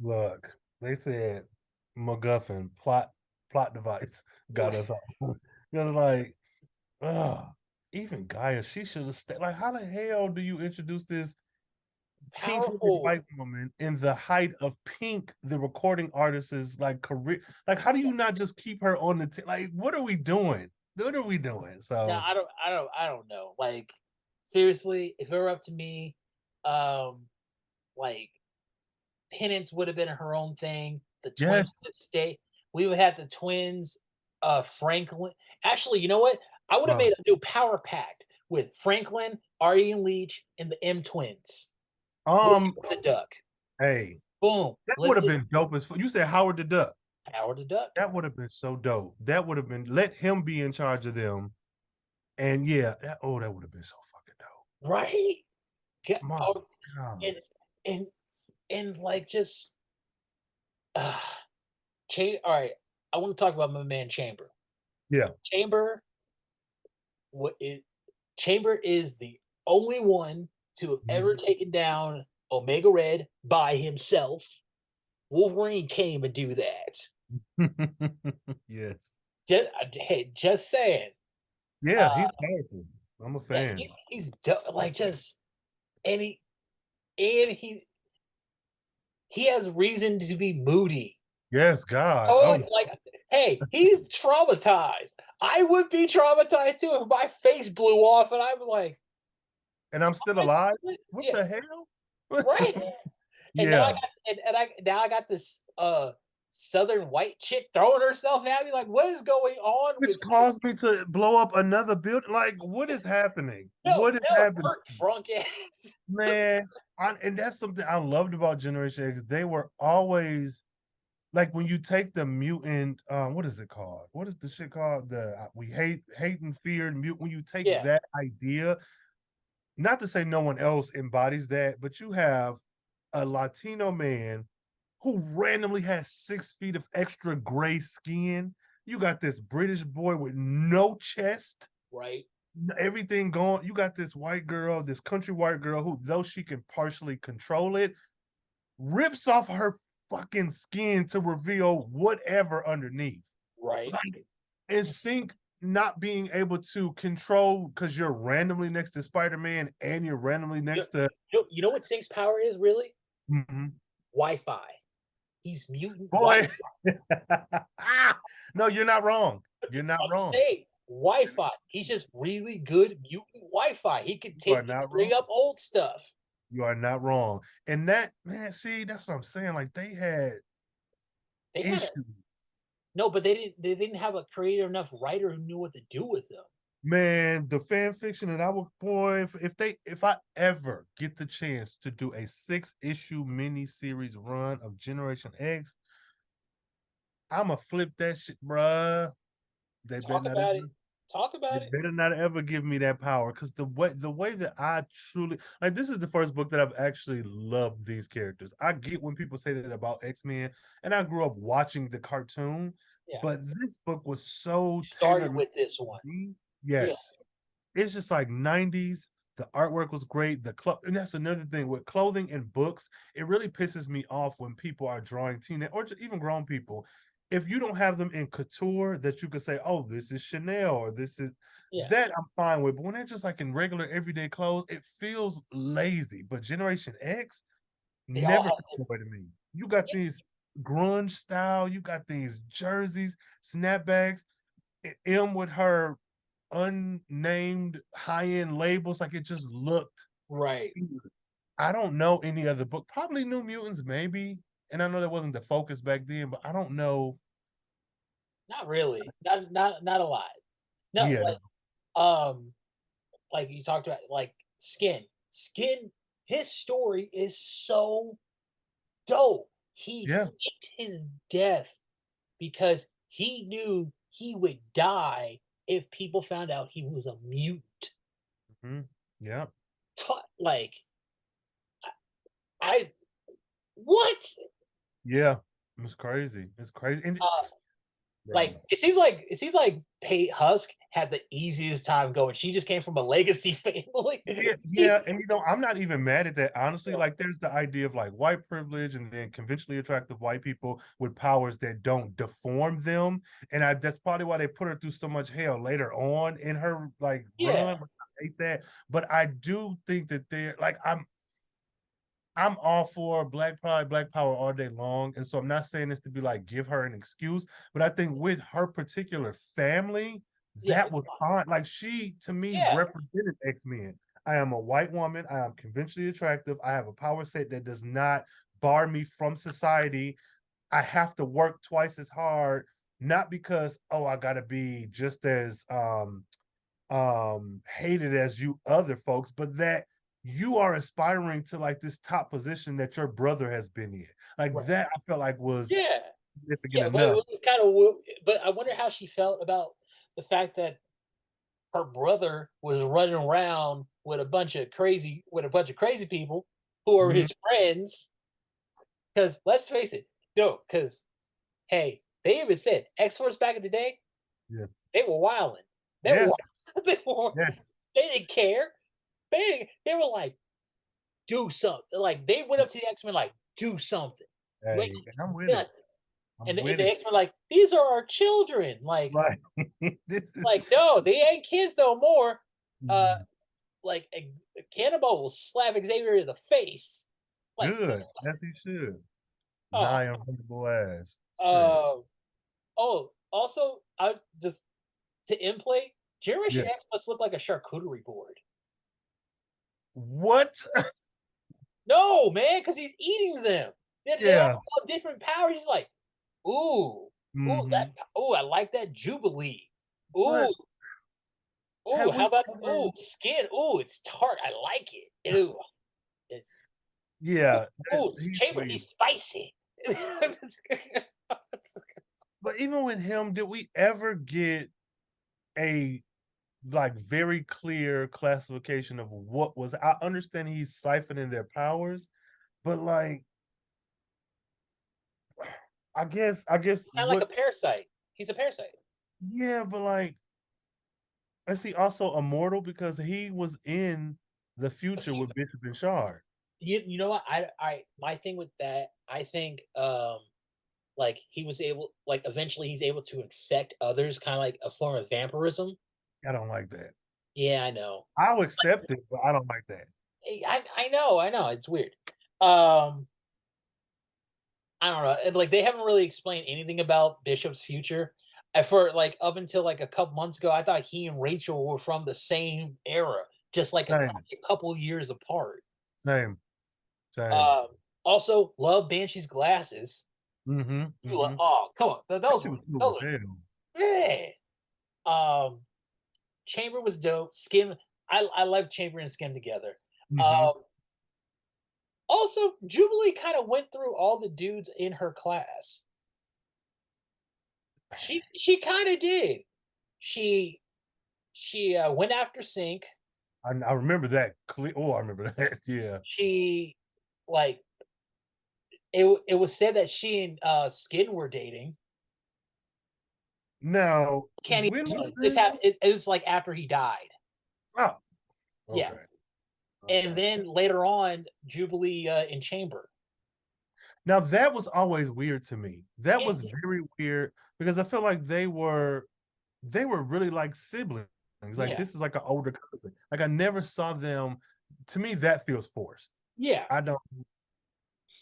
Look, they said MacGuffin plot device got us all. Because like, even Gaia, she should have stayed. Like, how the hell do you introduce this pink-headed Powerful. white woman in the height of Pink, the recording artist's like career? Like, how do you not just keep her on the like? What are we doing? What are we doing? Now So I don't know. Like, seriously, if it were up to me, um, like, Penance would have been her own thing. The twins yes, would stay. We would have the twins, Franklin. Actually, you know what? I would have uh, made a new power pact with Franklin, Artie Leach, and the M twins. With um, the Duck. hey, Boom. that would Let's have just been dope as you said. Howard the Duck. power the Duck. That would have been so dope. That would have been let him be in charge of them. And yeah, that would have been so fucking dope. Right? My Oh, God. and and and like just uh all right. I want to talk about my man Chamber. Yeah. Chamber what it Chamber is the only one to have ever Mhm. taken down Omega Red by himself. Wolverine can't even do that. Yes. Hey, just saying. Yeah, Uh, he's powerful. I'm a yeah, fan. like just and he has reason to be moody. Yes, God. Totally, Oh, like, hey, he's traumatized. I would be traumatized too if my face blew off and I was like, and I'm still alive. What yeah, the hell? right. And now I Yeah. got now I got this southern white chick throwing herself at me. Like, what is going on Which with you? caused me to blow up another building. Like, what is happening? No, What is no, happening? her drunk ass. Man, and that's something I loved about Generation X. They were always like when you take the mutant, what is it called? What is the shit called? The we hate and fear and mute. When you take Yeah, that idea, not to say no one else embodies that, but you have a Latino man who randomly has 6 feet of extra gray skin. You got this British boy with no chest, right, everything going. You got this white girl, this country white girl who, though she can partially control it, rips off her fucking skin to reveal whatever underneath. right. Like, and Synch not being able to control because you're randomly next to Spider-Man and you're randomly You, next to you know what Sync's power is really? Mhm. Wi-Fi. He's mutant Boy. Wi-Fi. No, you're not wrong. You're not I'm wrong. saying Wi-Fi. He's just really good mutant Wi-Fi. He could You are take and not bring wrong. up old stuff. You are not wrong. And that, man, see, that's what I'm saying. Like they had They had a issues. no, but they didn't have a creative enough writer who knew what to do with them. Man, the fan fiction that I would, boy, if I ever get the chance to do a 6-issue mini-series run of Generation X, I'ma flip that shit, bruh. They better Talk not about it. ever Talk they about it. better not ever give me that power. Cause the way that I truly like this is the first book that I've actually loved these characters. I get when people say that about X-Men, and I grew up watching the cartoon, Yeah. but this book was so Started tailor-made with this to one. me. Yeah. Yes. It's just like 90s. The artwork was great. And that's another thing with clothing and books. It really pisses me off when people are drawing teenage or just even grown people. If you don't have them in couture that you could say, oh, this is Chanel or this is Yeah. that I'm fine with. But when they're just like in regular everyday clothes, it feels lazy. But Generation X They all never have took away to me. You got these grunge style, you got these jerseys, snapbacks, M with her unnamed high-end labels. Like it just looked. right. I don't know any other book. Probably New Mutants, maybe. And I know that wasn't the focus back then, but I don't know. Not really. Not a lot. No, Yeah, like you talked about, like Skin. Skin, his story is so dope. He yeah, faked his death because he knew he would die if people found out he was a mutant. yeah. Like, I What? Yeah, it's crazy. It's crazy. And Uh, bro, like it seems like Pate Husk had the easiest time going. She just came from a legacy family. yeah, yeah, and I'm not even mad at that. Honestly, like there's the idea of like white privilege and then conventionally attractive white people with powers that don't deform them. And that's probably why they put her through so much hell later on in her like Yeah, run. I hate that. But I do think that they're like I'm all for Black Pride, Black Power all day long. And so I'm not saying this to be like give her an excuse, but I think with her particular family, yeah, that was fine. Like she to me yeah, represented X-Men. I am a white woman, I am conventionally attractive, I have a power set that does not bar me from society. I have to work twice as hard, not because oh, I gotta be just as hated as you other folks, but that you are aspiring to like this top position that your brother has been in. Like right. that I felt like was Yeah, significant yeah. But it enough. was kind of. But I wonder how she felt about the fact that her brother was running around with a bunch of crazy people who are Mhm. his friends. Because let's face it, no, because hey, they even said X Force back in the day, Yeah. they were wilding. They Yeah. were, they were, Yes. they didn't care. They were like, do something. Like they went up to the X Men like, do something. You ain't Hey, and I'm with gonna do it. nothing. I'm And with the it. X Men like, these are our children. Right. This is Like no, they ain't kids no more. Uh, Mhm. like a cannibal will slap Xavier in the face. Like, Good. As he should. oh, Nigh unbreakable ass. Shit. uh, oh. Also, I just to in play, Yeah. Generation X must look like a charcuterie board. What? No, man, because he's eating them. They all Yeah. have different powers. He's like, ooh, Hmm. I like that Jubilee. Ooh, But ooh, have how we about ever skin? Ooh, it's tart. I like it. Ooh, it's yeah, ooh, he's Chamber. weird. He's spicy. But even with him, did we ever get a like very clear classification of what was I understand he's siphoning their powers, but like I guess Kind of like a what parasite. He's a parasite. yeah, but like is he also immortal because he was in the A future few. with Bishop and Shard? You know what? My thing with that, I think like he was able like eventually he's able to infect others, kind of like a form of vampirism. I don't like that. Yeah, I know. I'll accept it, but I don't like that. I know, it's weird. Um, I don't know, and, like, they haven't really explained anything about Bishop's future. For, like, up until, like, a couple months ago, I thought he and Rachel were from the same era, just, like, Same, a couple years apart. same, same. Um, Also, love Banshee's glasses. Mm-hmm. You lo Mm-hmm. Oh, come on, That shit was cool those as hell. are yeah. Um, Chamber was dope. Skin I like Chamber and Skin together. Mm-hmm. Um, Also, Jubilee kind of went through all the dudes in her class. She kind of did. She went after Synch. I remember that clear. Oh, I remember that. Yeah. She like it was said that she and Skin were dating. Now, Can't even when tell was you. This this? happened. It was like after he died. Oh, Yeah, okay. and Okay. then later on, Jubilee in Chamber. Now that was always weird to me. That Yeah, was very weird because I feel like they were really like siblings. Like yeah, this is like an older cousin. Like I never saw them. To me, that feels forced. yeah, I don't.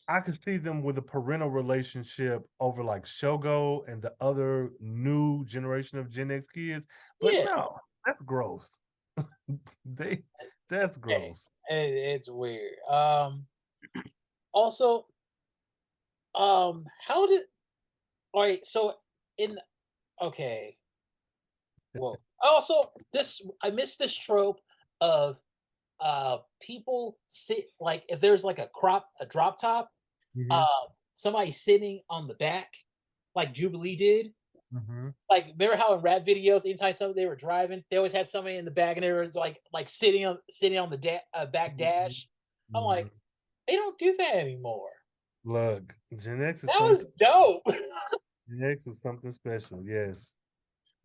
I could see them with a parental relationship over like Shogo and the other new generation of Gen X kids, but yeah. no, that's gross. They that's Hey, gross. it's weird. Also, how did all right? So in okay, well, also this I miss this trope of people sit like if there's like a drop top, Hmm. uh somebody sitting on the back, like Jubilee did. Hmm. Like remember how in rap videos, anytime somebody they were driving, they always had somebody in the back and they were like sitting on the back dash. I'm like, Hmm. they don't do that anymore. Look, Gen X is That was something. dope. Gen X is something special. Yes,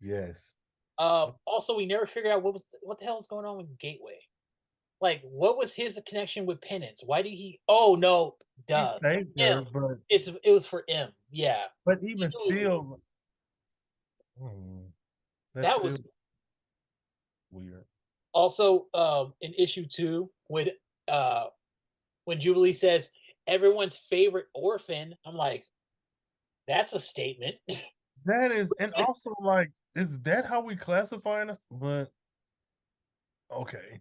yes. Also, we never figured out what the hell is going on with Gateway. Like, what was his connection with Penance? Why did he? Oh no, He duh. saved her, M. It was for M. Yeah, but even He knew- still, hmm, that's that still was weird. also in issue 2 when Jubilee says everyone's favorite orphan. I'm like, that's a statement. That is, and also like, is that how we classify us? But okay.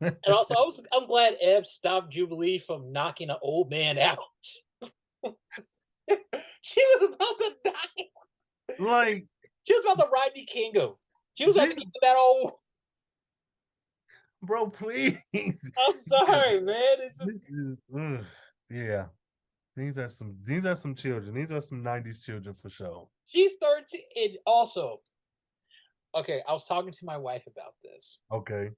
And also, I'm glad Eb stopped Jubilee from knocking an old man out. She was about to knock him. Like She was about to Rodney King him. She was about to this, give him that old. bro, please. I'm sorry, man. It's This just is, yeah. These are some children. These are some 90s children for sure. she's 13. And also, okay, I was talking to my wife about this. Okay.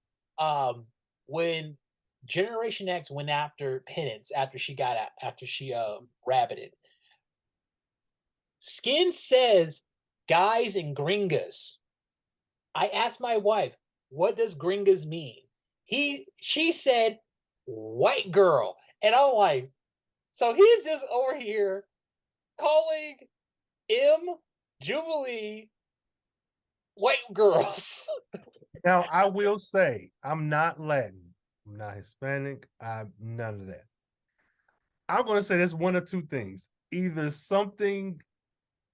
When Generation X went after Penance after she got out, after she rabbited, Skin says guys and gringas. I asked my wife, what does gringas mean? She said white girl. And I'm like, so he's just over here calling M Jubilee white girls. Now I will say I'm not Latin. I'm not Hispanic. I'm none of that. I'm gonna say there's one or two things. Either something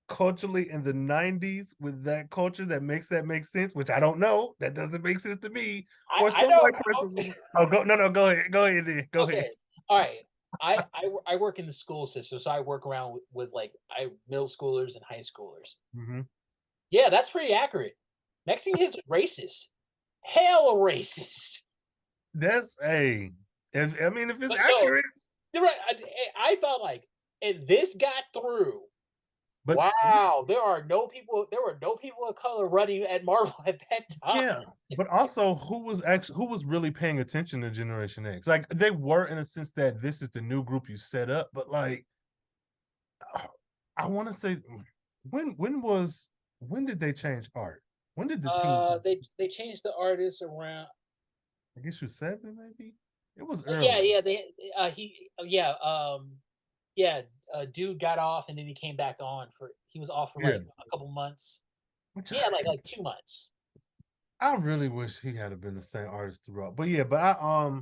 culturally in the 90s with that culture that make sense, which I don't know. That doesn't make sense to me. Or I some know. white person. Oh, go ahead. Go ahead. Then. Go ahead. Okay. All right. I work in the school system, so I work around with like middle schoolers and high schoolers. Mm-hmm. Yeah, that's pretty accurate. Mexican kids are racist. Hell racist. That's a. If it's But no, accurate, you're right. I thought like, and this got through. but Wow, there were no people of color running at Marvel at that time. yeah. But also, who was really paying attention to Generation X? Like they were in a sense that this is the new group you set up, but like I want to say when did they change art? When did the team? They changed the artist around. I guess you 7 maybe. It was Yeah, early. yeah, yeah. Dude got off and then he came back on for. He was off for Yeah, like a couple months. which Yeah, like 2 months. I really wish he had been the same artist throughout. But yeah, but I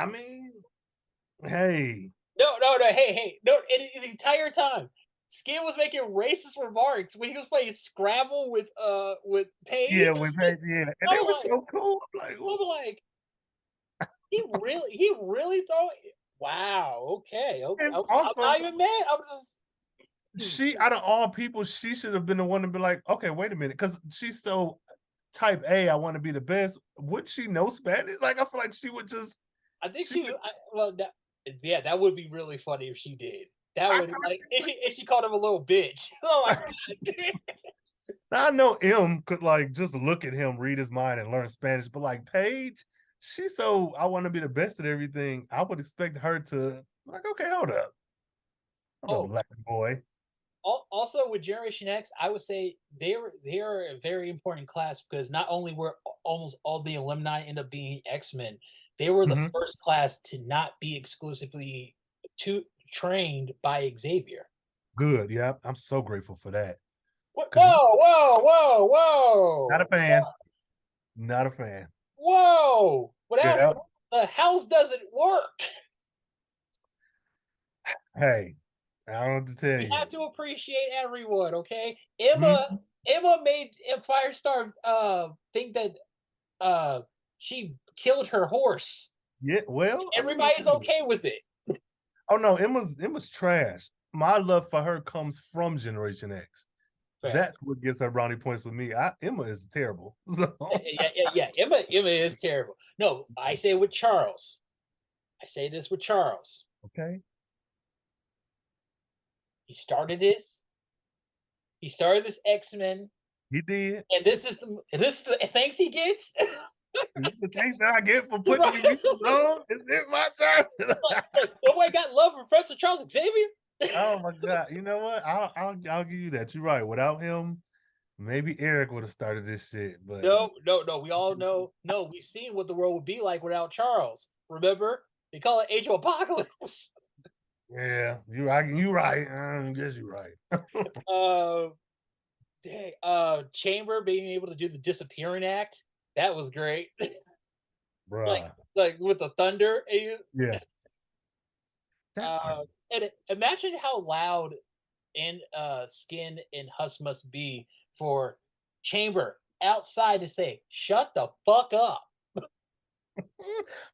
mean, hey, No. Hey, no. In the entire time, Skin was making racist remarks when he was playing Scrabble with yeah, Paige. we had yeah, and I'm they were like, so cool. I'm like, I'm like, he really thought. Wow. Okay. Okay. and I'm also not even mad. I'm just. she out of all people, she should have been the one to be like, okay, wait a minute, because she's so type A. I want to be the best. Would she know Spanish? Like, I feel like she would just. I think She, yeah, that would be really funny if she did. That I would know like she. if she called him a little bitch. Oh my god. I know M could like just look at him, read his mind, and learn Spanish, but like Paige, she's so I want to be the best at everything. I would expect her to like, okay, hold up. I'm a Oh, Latin boy. also with Generation X, I would say they are a very important class because not only were almost all the alumni end up being X-Men, they were the Mhm. first class to not be exclusively trained by Xavier. Good. Yeah, I'm so grateful for that. Whoa, Because whoa, whoa, not a whoa, fan. Not a fan. whoa! Without her, Yeah. the house doesn't work. Hey, I don't know what to tell We you. have to appreciate everyone, okay? Mhm. Emma made Firestar think that she killed her horse. Yeah, well, I mean, Everybody's okay with it. oh no, Emma's trash. My love for her comes from Generation X. Fair. That's what gets her brownie points with me. Emma is terrible. So Yeah. Emma is terrible. No, I say with Charles. I say this with Charles. okay. He started this. He started this X Men, He did. and this is the thanks he gets. The thanks that I get for putting your music on. Is it my turn? Nobody got love for Professor Charles Xavier. Oh my god! You know what? I'll give you that. You're right. Without him, maybe Eric would have started this shit. But No, no, no. We all know. No, we've seen what the world would be like without Charles. Remember, they call it Age of Apocalypse. yeah, you right. I guess you're right. uh, dang, Chamber being able to do the disappearing act. That was great. like, Bruh. like with the thunder. Yeah. That part. Uh, and imagine how loud and Skin and Husk must be for Chamber outside to say, "Shut the fuck up."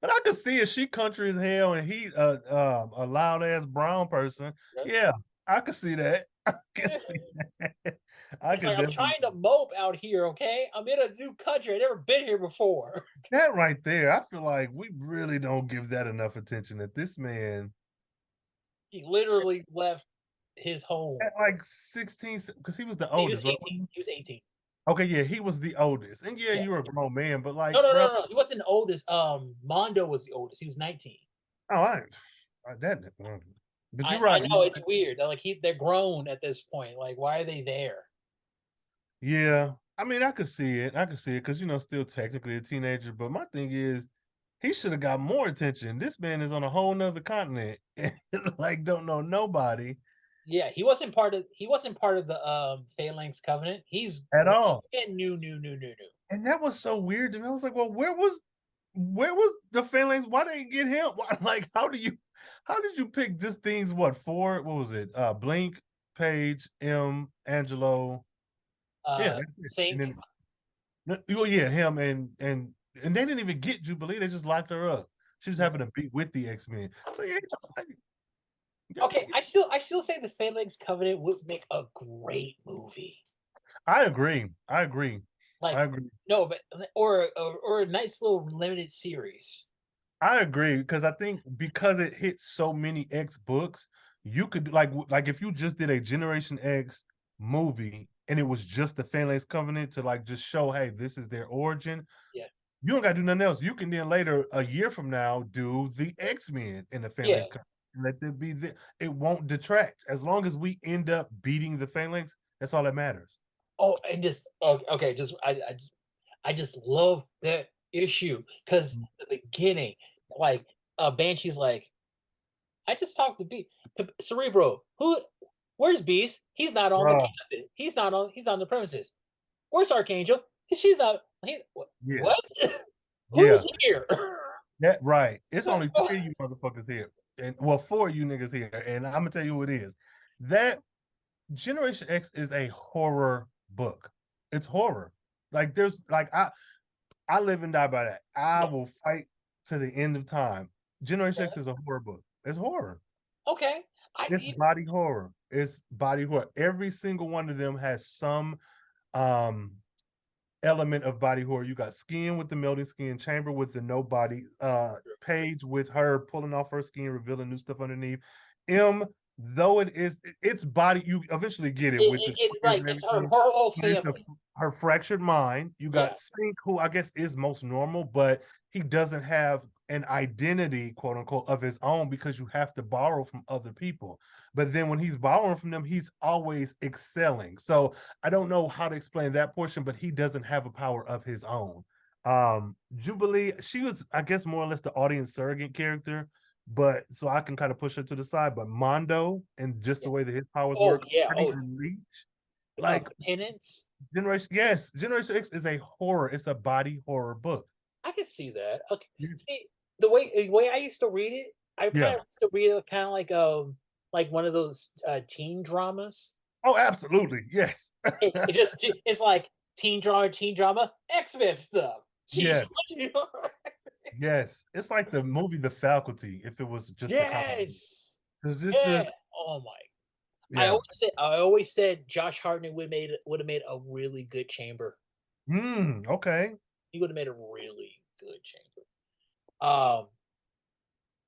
But I could see it. She country as hell, and he a loud ass brown person. Yeah, I could see that. I can see that. I It's could like I'm definitely trying to mope out here, okay? I'm in a new country. I've never been here before. that right there. I feel like we really don't give that enough attention. That this man He literally left his home. at like 16, because he was the He was oldest, right? 18. He was 18. Okay, yeah, he was the oldest, and yeah, Yeah. you were a grown man, but like, No, no, bro, no, no. He wasn't the oldest. Mondo was the oldest. He was 19. oh, that, but you're I right. know it's weird. Like they're grown at this point. Like, why are they there? Yeah, I mean, I could see it. I could see it because still technically a teenager. But my thing is, he should have got more attention. This man is on a whole nother continent and like don't know nobody Yeah, he wasn't part of the Phalanx Covenant. He's at brand all. new. And that was so weird to me. I was like, well, where was the Phalanx? Why didn't get him? Why, like, how did you pick just things? What, four? What was it? Blink, Page, M, Angelo. Yeah, that's it. And Sync. then oh yeah, him and they didn't even get Jubilee. They just locked her up. She was having to be with the X-Men. So yeah, Okay, I still say the Phalanx Covenant would make a great movie. I agree. I agree. Like I agree. no, but or a nice little limited series. I agree because I think because it hits so many X books, you could like if you just did a Generation X movie and it was just the Phalanx Covenant to like just show, hey, this is their origin. Yeah. You don't gotta do nothing else. You can then later, a year from now, do the X-Men in the Yeah. Phalanx Covenant. Let them be it won't detract. As long as we end up beating the Phalanx, that's all that matters. Oh, and just okay, just I just love that issue because the beginning, like Banshee's like, I just talked to Cerebro. Where's Beast? He's not on the Bruh. campus. He's on the premises. Where's Archangel? She's not. Yeah. What? Yeah. Who's here? That right. It's only three of you motherfuckers here. And well, four of you niggas here. And I'm gonna tell you what it is. That Generation X is a horror book. It's horror. Like there's like I live and die by that. I Yeah. will fight to the end of time. Generation X is a horror book. It's horror. Okay. It's body horror. It's body horror. Every single one of them has some um element of body horror. You got Skin with the melting skin, Chamber with the no body, Page with her pulling off her skin, revealing new stuff underneath. M, though it's body, you eventually get it with the right. It's her whole family. her fractured mind. You got Yeah. Synch, who I guess is most normal, but he doesn't have an identity, quote unquote, of his own because you have to borrow from other people. But then when he's borrowing from them, he's always excelling. So I don't know how to explain that portion, but he doesn't have a power of his own. Jubilee, she was, I guess, more or less the audience surrogate character, but so I can kind of push her to the side. But Mondo and just the way that his powers work, Yeah. Leech, like Penance. Generation X is a horror. It's a body horror book. I can see that. Okay. Yes. See, the way I used to read it, I kind of used to read it kind of like one of those teen dramas. Oh, absolutely. Yes. It's like teen drama, X-Men stuff. Yes. Yes. It's like the movie The Faculty if it was just yes. Because this Yeah. is Oh my. yeah. I always said Josh Hartnett would have made a really good Chamber. Okay. He would have made a really good Chamber.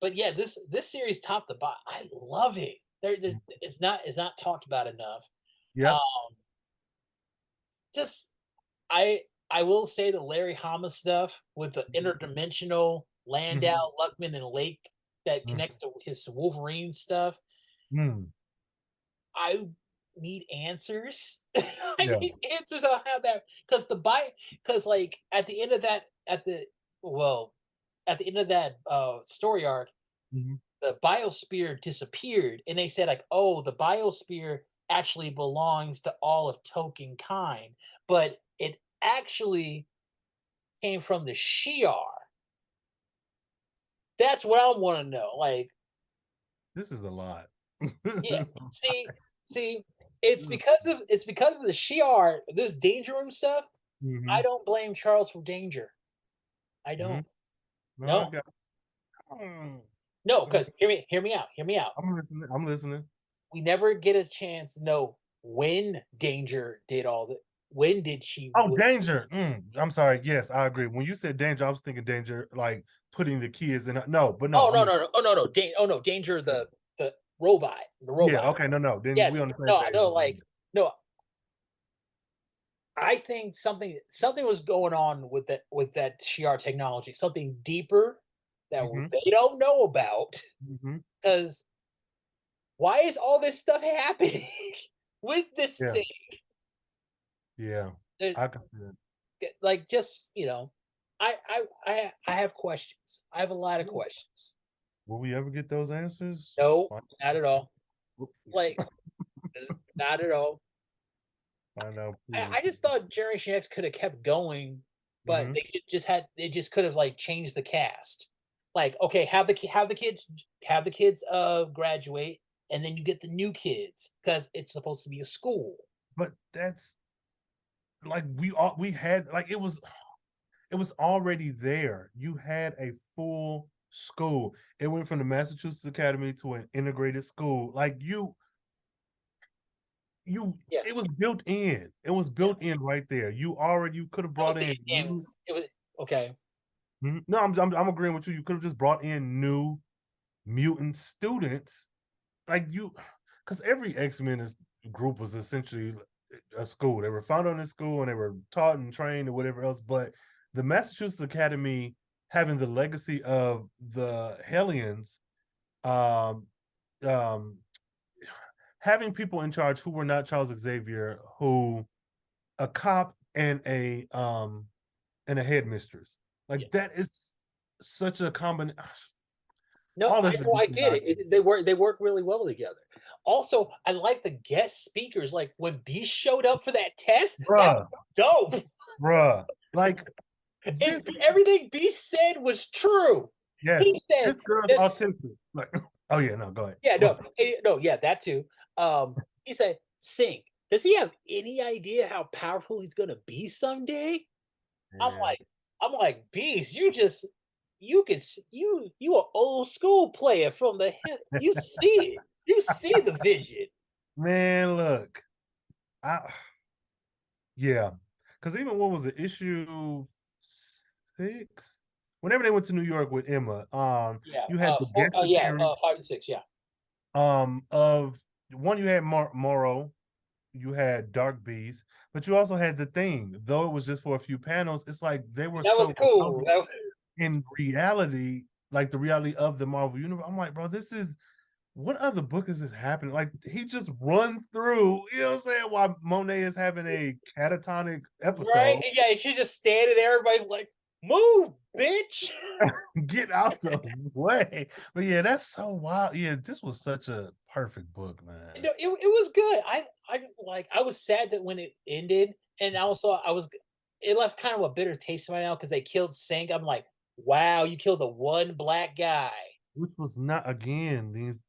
But yeah, this series top to bottom, I love it. It's not talked about enough. Yeah. Just I I will say the Larry Hama stuff with the interdimensional Landau, Luckman, and Lake that Mm, connects to his Wolverine stuff. mm, I need answers. I yeah. need answers on how that because because like at the end of that well at the end of that story arc, Mhm. the biosphere disappeared, and they said like, oh, the biosphere actually belongs to all of token kind, but it actually came from the Shi'ar. That's what I want to know. Like, This is a lot. yeah, see, see, Mhm. it's because of the Shi'ar, this danger room stuff. I Mhm. don't blame Charles for danger. I don't. No, I No, got. Mm, no, mm, because hear me out, hear me out. I'm listening. I'm listening. We never get a chance to know when Danger did all that. When did she? Oh, danger. I'm sorry. Yes, I agree. When you said danger, I was thinking danger, like putting the kids in. No, but no, Oh I'm no no no! Oh no no! Oh no! Danger the robot the yeah. robot. Okay, no. Then Yeah we on the same no page. no like no. I think something was going on with that Shi'ar technology. Something deeper that Mm-hmm. they don't know about. Mm-hmm. Because why is all this stuff happening with this Yeah, thing? yeah. It- I can see that. like just I have questions. I have a lot of questions. Will we ever get those answers? No, Find not at all. out, Like not at all. find out, I please. just thought Generation X could have kept going, but Mm-hmm. they just could have like changed the cast. Like, okay, have the kids graduate, and then you get the new kids because it's supposed to be a school. But that's like we had like it was already there. You had a full school. It went from the Massachusetts Academy to an integrated school. Like you Yeah, it was built in. It was yeah. built in right there. You could have That was brought in and new. it was okay. Mhm. No, I'm agreeing with you. You could have just brought in new mutant students. Like you because every X-Men group was essentially a school. They were founded in a school and they were taught and trained or whatever else. But the Massachusetts Academy having the legacy of the Hellions, um, um, having people in charge who were not Charles Xavier, who a cop and a headmistress. Yeah. Like that is such a combination. No, All this is a know, I good get it. document. They work really well together. Also, I like the guest speakers. Like when Beast showed up for that test, that Bruh, was dope. bruh. Like this And everything Beast said was true. yes, He said this girl's this. autistic. Like, oh yeah, no, go ahead. Yeah, Go ahead. no, yeah, that too. He said, "Synch. Does he have any idea how powerful he's gonna be someday?" I'm Yeah. like, Beast, you can you an old school player from you see it. You see the vision. Man, look, I yeah, because even what was it, issue 6? Whenever they went to New York with Emma, Yeah. you had the guest Yeah. appearance 5 and 6. Yeah. of one. You had Morrow, you had Dark Beast, but you also had the Thing. Though it was just for a few panels, it's like they were That was so cool. grounded in reality, like the reality of the Marvel universe. I'm like, bro, this is what other book is this happening? Like he just runs through, you know what I'm saying? While Monet is having a catatonic Right? episode, Yeah. She's just standing there. Everybody's like, "Move, bitch." get out the way. But yeah, that's so wild. Yeah, this was such a perfect book, man. No, it was good. I was sad that when it ended, and also I was it left kind of a bitter taste in my mouth because they killed Synch. I'm like, wow, you killed the one black guy. Which was not again these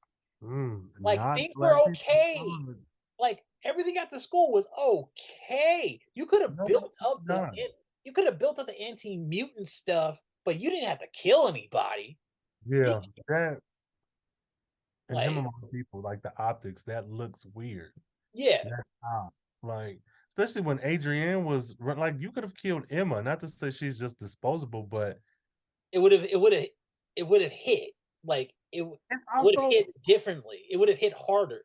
Like not things were black okay. people. Like everything at the school was okay. You could have No, built up not. the anti-mutant stuff, but you didn't have to kill anybody. You- Yeah, that and him Like, among people, like the optics, that looks weird. yeah, That's odd. Like, especially when Adrienne was like, you could have killed Emma. Not to say she's just disposable, but it would have hit. Like and would have also, hit differently. It would have hit harder.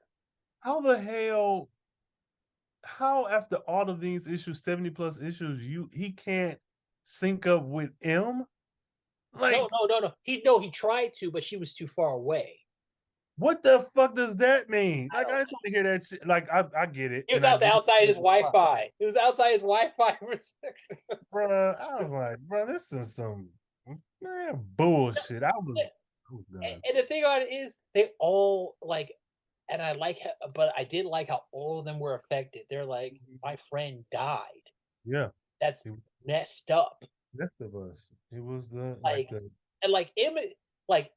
how the hell? how after all of these issues, 70 plus issues, he can't sync up with M? No, Like, no, no, no. He tried to, but she was too far away. what the fuck does that mean? I Like, don't. I ain't trying to hear that shit. Like, I get it, He was and I get outside his it. Wi-Fi. He was outside his Wi-Fi. Bro, I was like, bro, this is some man bullshit. I was done. And the thing on it is, they all like, and but I did like how all of them were affected. They're like, my friend died. Yeah, That's it was messed up. the rest of us. It was the like Like, the and like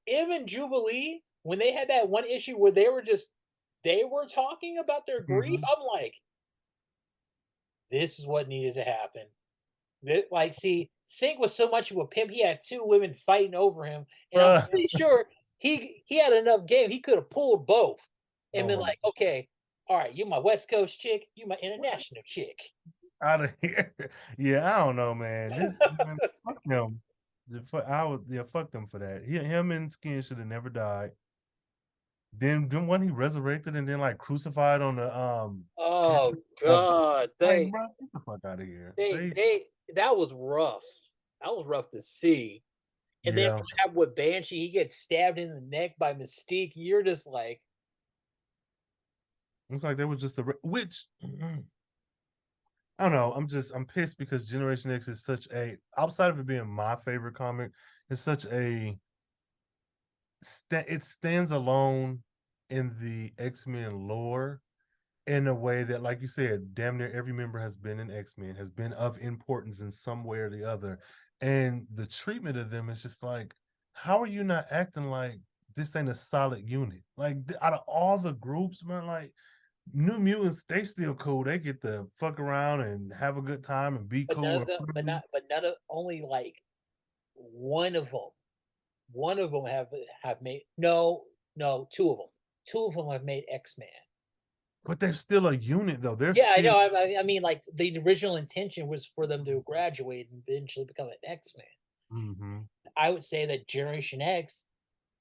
Em and Jubilee, when they had that one issue where they were talking about their grief. Mhm. I'm like, this is what needed to happen. Like, see, Synch was so much of a pimp. He had two women fighting over him, and I'm Bruh. pretty sure he had enough game. He could have pulled both and Oh been my like, okay, all right, you my West Coast chick, you my international chick. out of here. Yeah, I don't know, man. This man, fuck him. Fuck them for that. Him and Skin should have never died. Then when he resurrected and then like crucified on the Oh castle of God, like, bro, get the fuck out of here. they that was rough. That was rough to see. And then Yeah. what happened with Banshee, he gets stabbed in the neck by Mystique. You're just like, It's like there was just which I don't know. I'm pissed because Generation X is such a outside of it being my favorite comic, it's such a it stands alone in the X-Men lore in a way that, like you said, damn near every member has been in X-Men, has been of importance in some way or the other. And the treatment of them is just like, how are you not acting like this ain't a solid unit? Like out of all the groups, man, like New Mutants, they still cool. They get to fuck around and have a good time and be but none cool of and them, friendly. but none of only like one of them. One of them have made no, two of them. Two of them have made X Man. But they're still a unit though. They're Yeah, I still know. I mean, like the original intention was for them to graduate and eventually become an X Man. hmm I would say that Generation X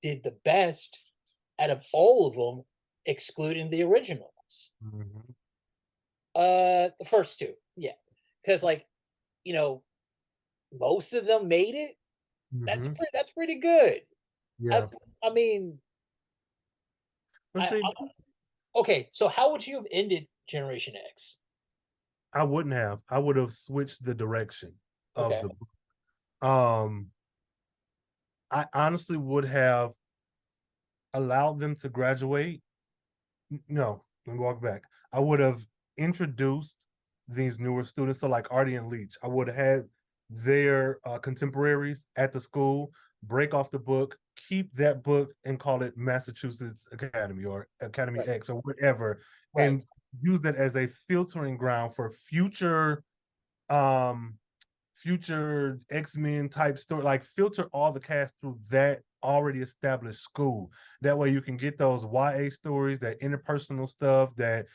did the best out of all of them, excluding the originals. hmm The first two, yeah, because like you know, most of them made it. hmm That's pretty good. Yeah. That's I mean, But I see, okay. So how would you have ended Generation X? I wouldn't have. I would have switched the direction of Okay, the book. I honestly would have allowed them to graduate. No, let me walk back. I would have introduced these newer students to like Artie and Leach. I would have had their contemporaries at the school break off the book, keep that book, and call it Massachusetts Academy or Academy right, X or whatever, right. and use that as a filtering ground for um future X-Men type story, like filter all the cast through that already established school. That way you can get those YA stories, that interpersonal stuff, that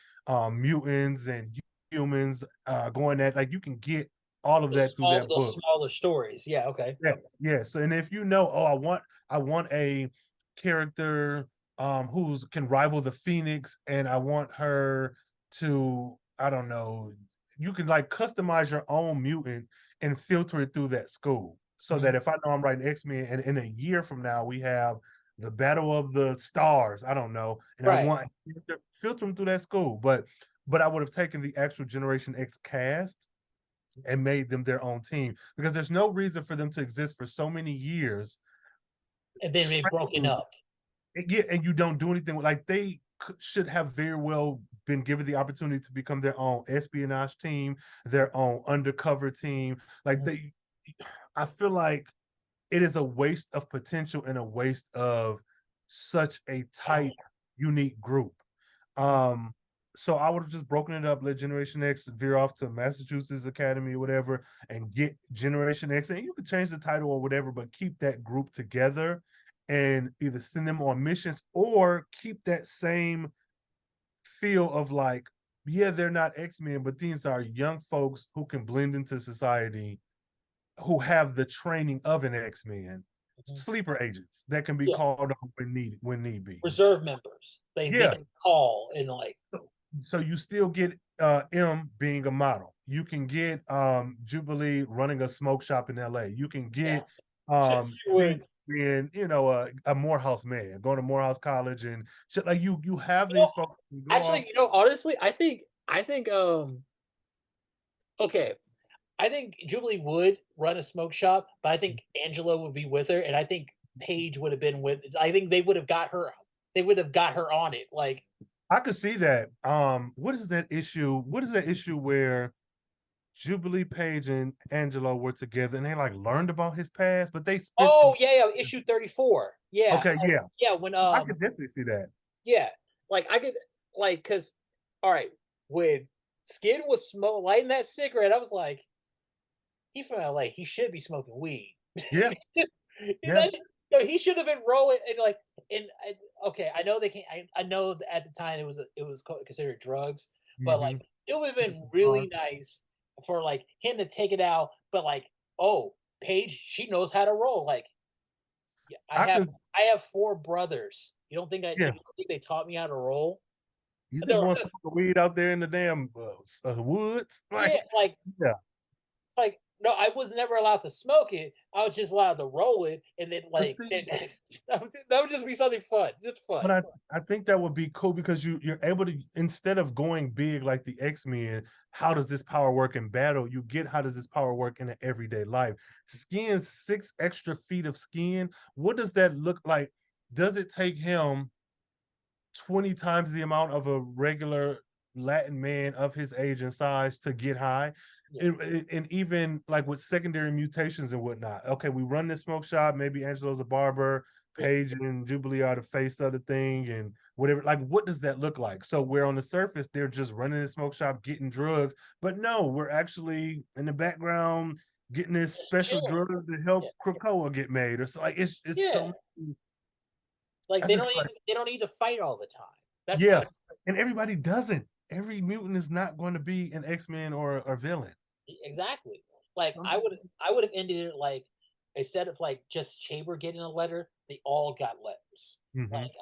mutants and humans going at, like you can get all of that through that Those book. smaller stories. Yeah, okay. Yes, yes. And if you know, oh, I want a character who's can rival the Phoenix, and I want her to, I don't know, you can like customize your own mutant and filter it through that school. So Mhm. that if I know I'm writing X-Men and in a year from now we have the Battle of the Stars, I don't know, and I Right. want filter them through that school. But I would have taken the actual Generation X cast and made them their own team because there's no reason for them to exist for so many years And then they've broken training, up. and you don't do anything with, like they should have very well been given the opportunity to become their own espionage team, their own undercover team. Like Mhm. I feel like it is a waste of potential and a waste of such a tight, unique group. Um, so I would have just broken it up, let Generation X veer off to Massachusetts Academy or whatever, and get Generation X, and you could change the title or whatever, but keep that group together and either send them on missions or keep that same feel of like, yeah, they're not X-Men, but these are young folks who can blend into society, who have the training of an X-Men, Mhm. sleeper agents that can be Yeah, called on when need be. reserve members. They Yeah. can call and like So you still get M being a model. You can get Jubilee running a smoke shop in LA. You can get You would. Synch being, a Morehouse man, going to Morehouse College and shit. Like you have You know, these folks who go off. actually, honestly, I think okay, I think Jubilee would run a smoke shop, but I think Angela would be with her, and I think Paige would have been with. I think they would have got her. They would have got her on it. Like, I could see that. What is that issue? What is that issue where Jubilee, Page, and Angelo were together and they like learned about his past, but they spent some. oh yeah, yeah, issue 34. Yeah, Okay, yeah, yeah. When I could definitely see that. yeah, like I could because all right, when Skin was lighting that cigarette, I was like, he from LA, he should be smoking weed. Yeah, yeah. That, no, he should have been rolling and like okay, I know they can't. I know that at the time it was considered drugs, but like Mm-hmm. it would have been really nice for like him to take it out. But like, oh, Paige, she knows how to roll. Like, yeah, I could, I have four brothers. You yeah. don't think they taught me how to roll? You think They're, one smoke weed out there in the damn woods? yeah, like Yeah, no, I was never allowed to smoke it. I was just allowed to roll it, and then but like see, that would just be something fun, just fun. but I think that would be cool because you're able to, instead of going big like the X-Men, how does this power work in battle? You get how does this power work in an everyday life? Skin 6 extra feet of skin. What does that look like? Does it take him 20 times the amount of a regular Latin man of his age and size to get high? Yeah. And even like with secondary mutations and whatnot. Okay, we run this smoke shop. Maybe Angelo's a barber, Yeah. Paige and Jubilee are the face of the thing, and whatever. Like, what does that look like? So, where on the surface they're just running the smoke shop, getting drugs, but no, we're actually in the background getting this Just special chilling. drug to help Yeah. Krakoa get made, or so. Like, it's Yeah. so many. Like I just like, they don't need to fight all the time. That's yeah, my and everybody doesn't. Every mutant is not going to be an X-Men or a villain. exactly. Like Some I would have ended it like instead of like just Chamber getting a letter, they all got letters. Mhm. Like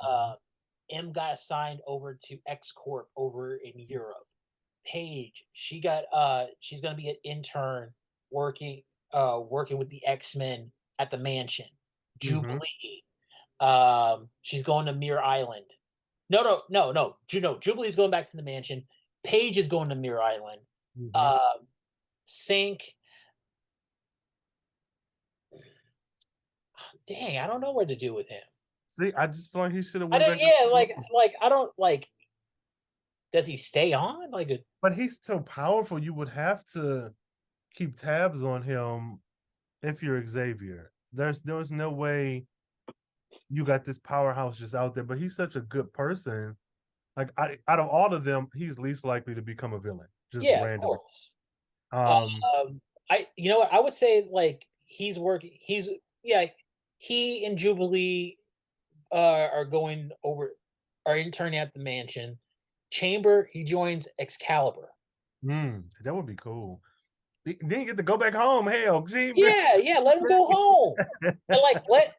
M got assigned over to X Corp over in Europe. Paige, she's gonna be an intern working working with the X-Men at the mansion. Mhm. Jubilee, she's going to Mirror Island. No. Jubilee's going back to the mansion. Paige is going to Mirror Island. Mhm. Um, Synch, dang, I don't know what to do with him. See, I just feel like he should have I went don't. back to Yeah, school. I don't like. Does he stay on? But he's so powerful, you would have to keep tabs on him if you're Xavier. There's no way you got this powerhouse just out there, but he's such a good person. Like out of all of them, he's least likely to become a villain, just Yeah, of randomly. course. Um, I you know what I would say like he's working. He's yeah. He and Jubilee are going over are interning at the mansion. Chamber he joins Excalibur. that would be cool. Then you get to go back home. Hell, gee, Yeah, yeah. Let him go home. And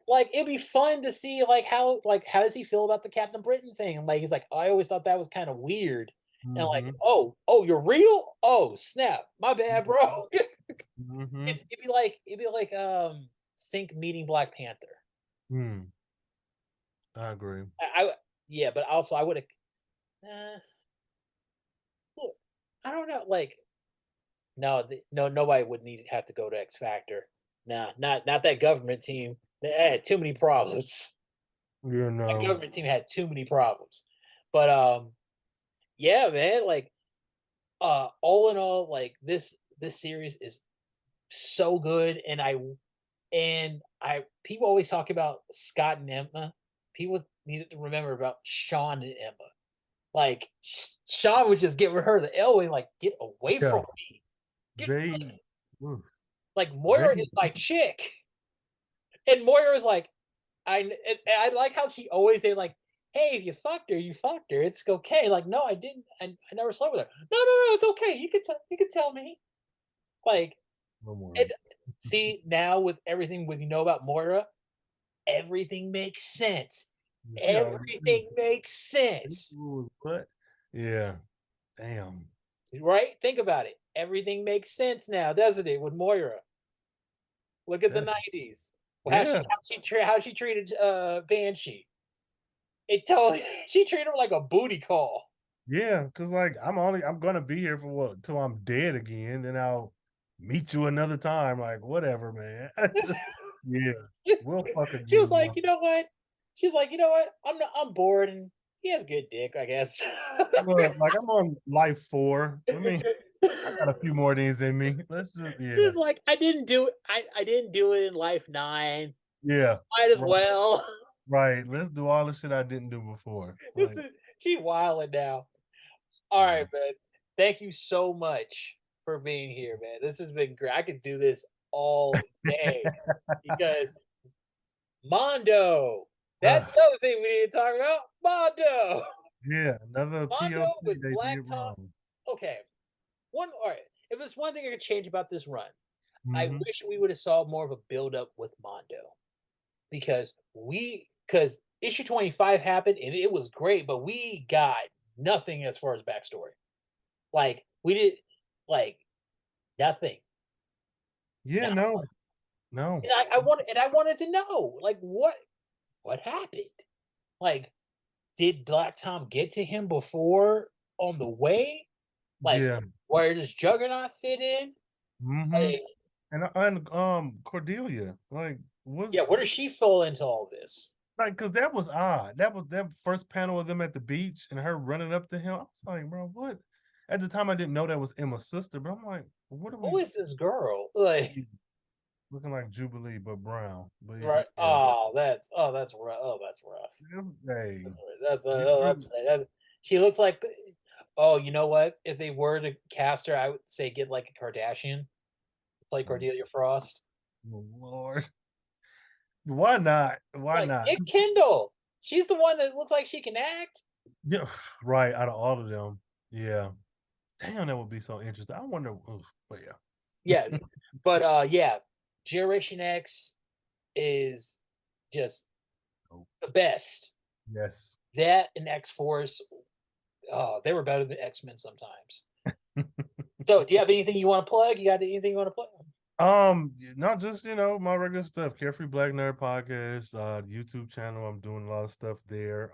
like it'd be fun to see like how does he feel about the Captain Britain thing? And like he's like, I always thought that was kind of weird. And like, Mhm. oh, you're real? Oh, snap. My bad, bro. Mhm. It'd be like Sync meeting Black Panther. Hmm. I agree. I yeah, but also I would have uh, look, I don't know, like no, no, nobody would need to have to go to X Factor. Nah, not that government team. They had too many problems. You That know. government team had too many problems. But yeah, man, like all in all, like this series is so good and I people always talk about Scott and Emma. People needed to remember about Sean and Emma. Like Sean would just get with her the Elway, like get away Yeah. from me. Get They oof, like they Moira is my chick, and Moira is like and I like how she always say like, "Hey, if you fucked her, you fucked her. It's okay." Like, no, I didn't. I never slept with her. No, it's okay. You can tell me. Like, no more. and see now with everything with you know about Moira, everything makes sense. She always Everything makes sense. what? Yeah. Damn. right? Think about it. Everything makes sense now, doesn't it? With Moira, look at the That- '90s. yeah, How she treated Banshee. It totally she treated him like a booty call. yeah. Because like I'm gonna be here for what till I'm dead again, and I'll meet you another time. Like whatever, man. Yeah, we'll fuck She was again. like, you know what? She's like, you know what? I'm bored and he has good dick, I guess. Look, like I'm on life 4. I mean, I got a few more of these in me. Let's just She's like, I didn't do it in life 9. yeah, Might as right, well. right. Let's do all the shit I didn't do before. This Like, is she wilding now. All yeah. right, man. Thank you so much for being here, man. This has been great. I could do this all day because Mondo. That's Uh, another thing we need to talk about. Mondo. yeah, another Mondo POC with they Black did Tom. wrong. Okay. All right. If there's one thing I could change about this run, I Hmm. wish we would have saw more of a build up with Mondo because issue 25 happened and it was great, but we got nothing as far as backstory. Like we did like nothing. Yeah, No. no, no. And I wanted to know like what happened? Like, did Black Tom get to him before on the way? Like, Yeah. where does Juggernaut fit in? Hmm. Like, And Cordelia, like yeah, was where does she fall into all this? like because that was odd. That was that first panel of them at the beach and her running up to him. I was like, bro, what? At the time, I didn't know that was Emma's sister, but I'm like, what are Who we is this girl? Like, looking like Jubilee but brown? But right? yeah, That's rough. Oh, that's rough. hey, That's she looks like. Oh, you know what? If they were to cast her, I would say get like a Kardashian, play oh, Cordelia Frost. Lord, why not? Why Like not? get Kendall. She's the one that looks like she can act. Yeah, right. Out of all of them, yeah. Damn, that would be so interesting. I wonder. Oof, but yeah. Yeah, but yeah, Generation X is just Oh, the best. yes. That and X Force, oh, they were better than X Men sometimes. So, do you have anything you want to plug? You got anything you want to plug? Not just my regular stuff. Carefree Black Nerd Podcast, YouTube channel. I'm doing a lot of stuff there.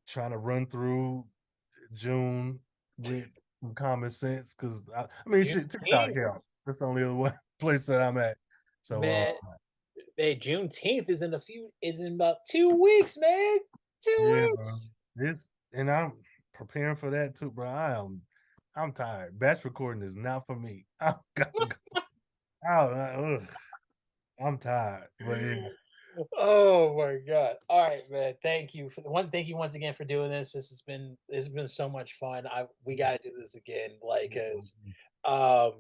Trying to run through June with some common sense because I mean, shit, TikTok Juneteenth, help. That's the only other one place that I'm at. So, man. Hey, Juneteenth is in about 2 weeks, man. Two yeah, weeks. this and I'm preparing for that too, bro. I'm tired. Batch recording is not for me. I'm gotta go. Ugh, I'm tired, but yeah. Oh my god! All right, man. Thank you once again for doing this. This has been so much fun. We got to do this again, like because um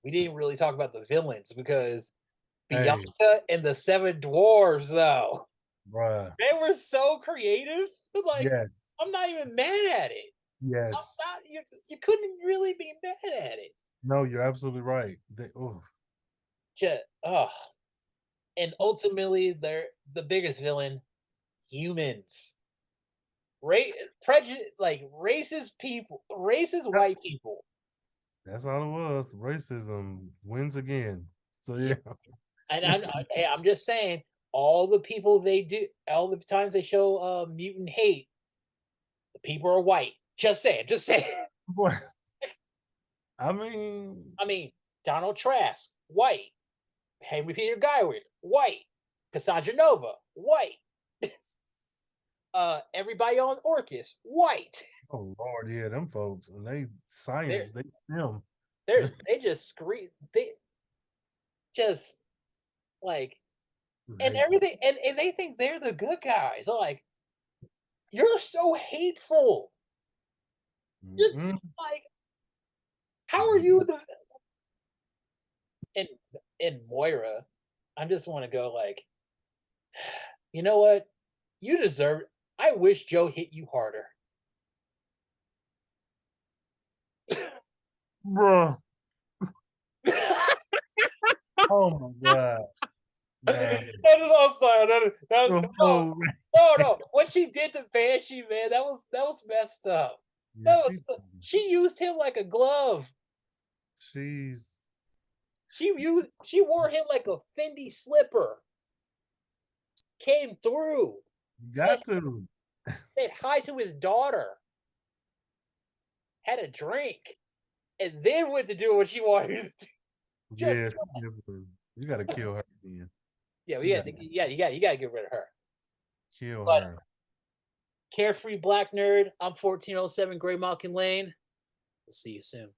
we didn't really talk about the villains because Hey, Bianca and the Seven Dwarves though bruh. they were so creative. Like Yes. I'm not even mad at it. I'm Yes. not. You couldn't really be mad at it. No, you're absolutely right. Just, and ultimately, they're the biggest villain. Humans. Prejudice, like racist people, racist That- white people. That's all it was. Racism wins again. So Yeah, yeah. and hey, I'm just saying, all the people they do, all the times they show mutant hate, the people are white. Just saying, just saying. Boy, I mean, I mean, Donald Trask, white. Henry Peter Gyward, white. Cassandra Nova, white. Everybody on Orcus, white. oh Lord, yeah, them folks, and they They're science, they STEM. they just scream. They just like Just and hateful. everything, and they think they're the good guys. I'm like, you're so hateful. You're Mm-mm. just like, how are you the and Moira? I just want to go like, you know what? You deserve it. I wish Joe hit you harder. Bruh. Oh my God. Nah. I'm sorry. No, Oh, no. What she did to Banshee, man, that was messed up. Yeah, That was she used him like a glove. she's She wore him like a Fendi slipper. Came through. Said, got to. said hi to his daughter. Had a drink. And then went to do what she wanted to do. Just Yeah, you got to kill her again. yeah, You you got to get rid of her. kill But her. Carefree Black Nerd, I'm 1407 Gray Malkin Lane. We'll see you soon.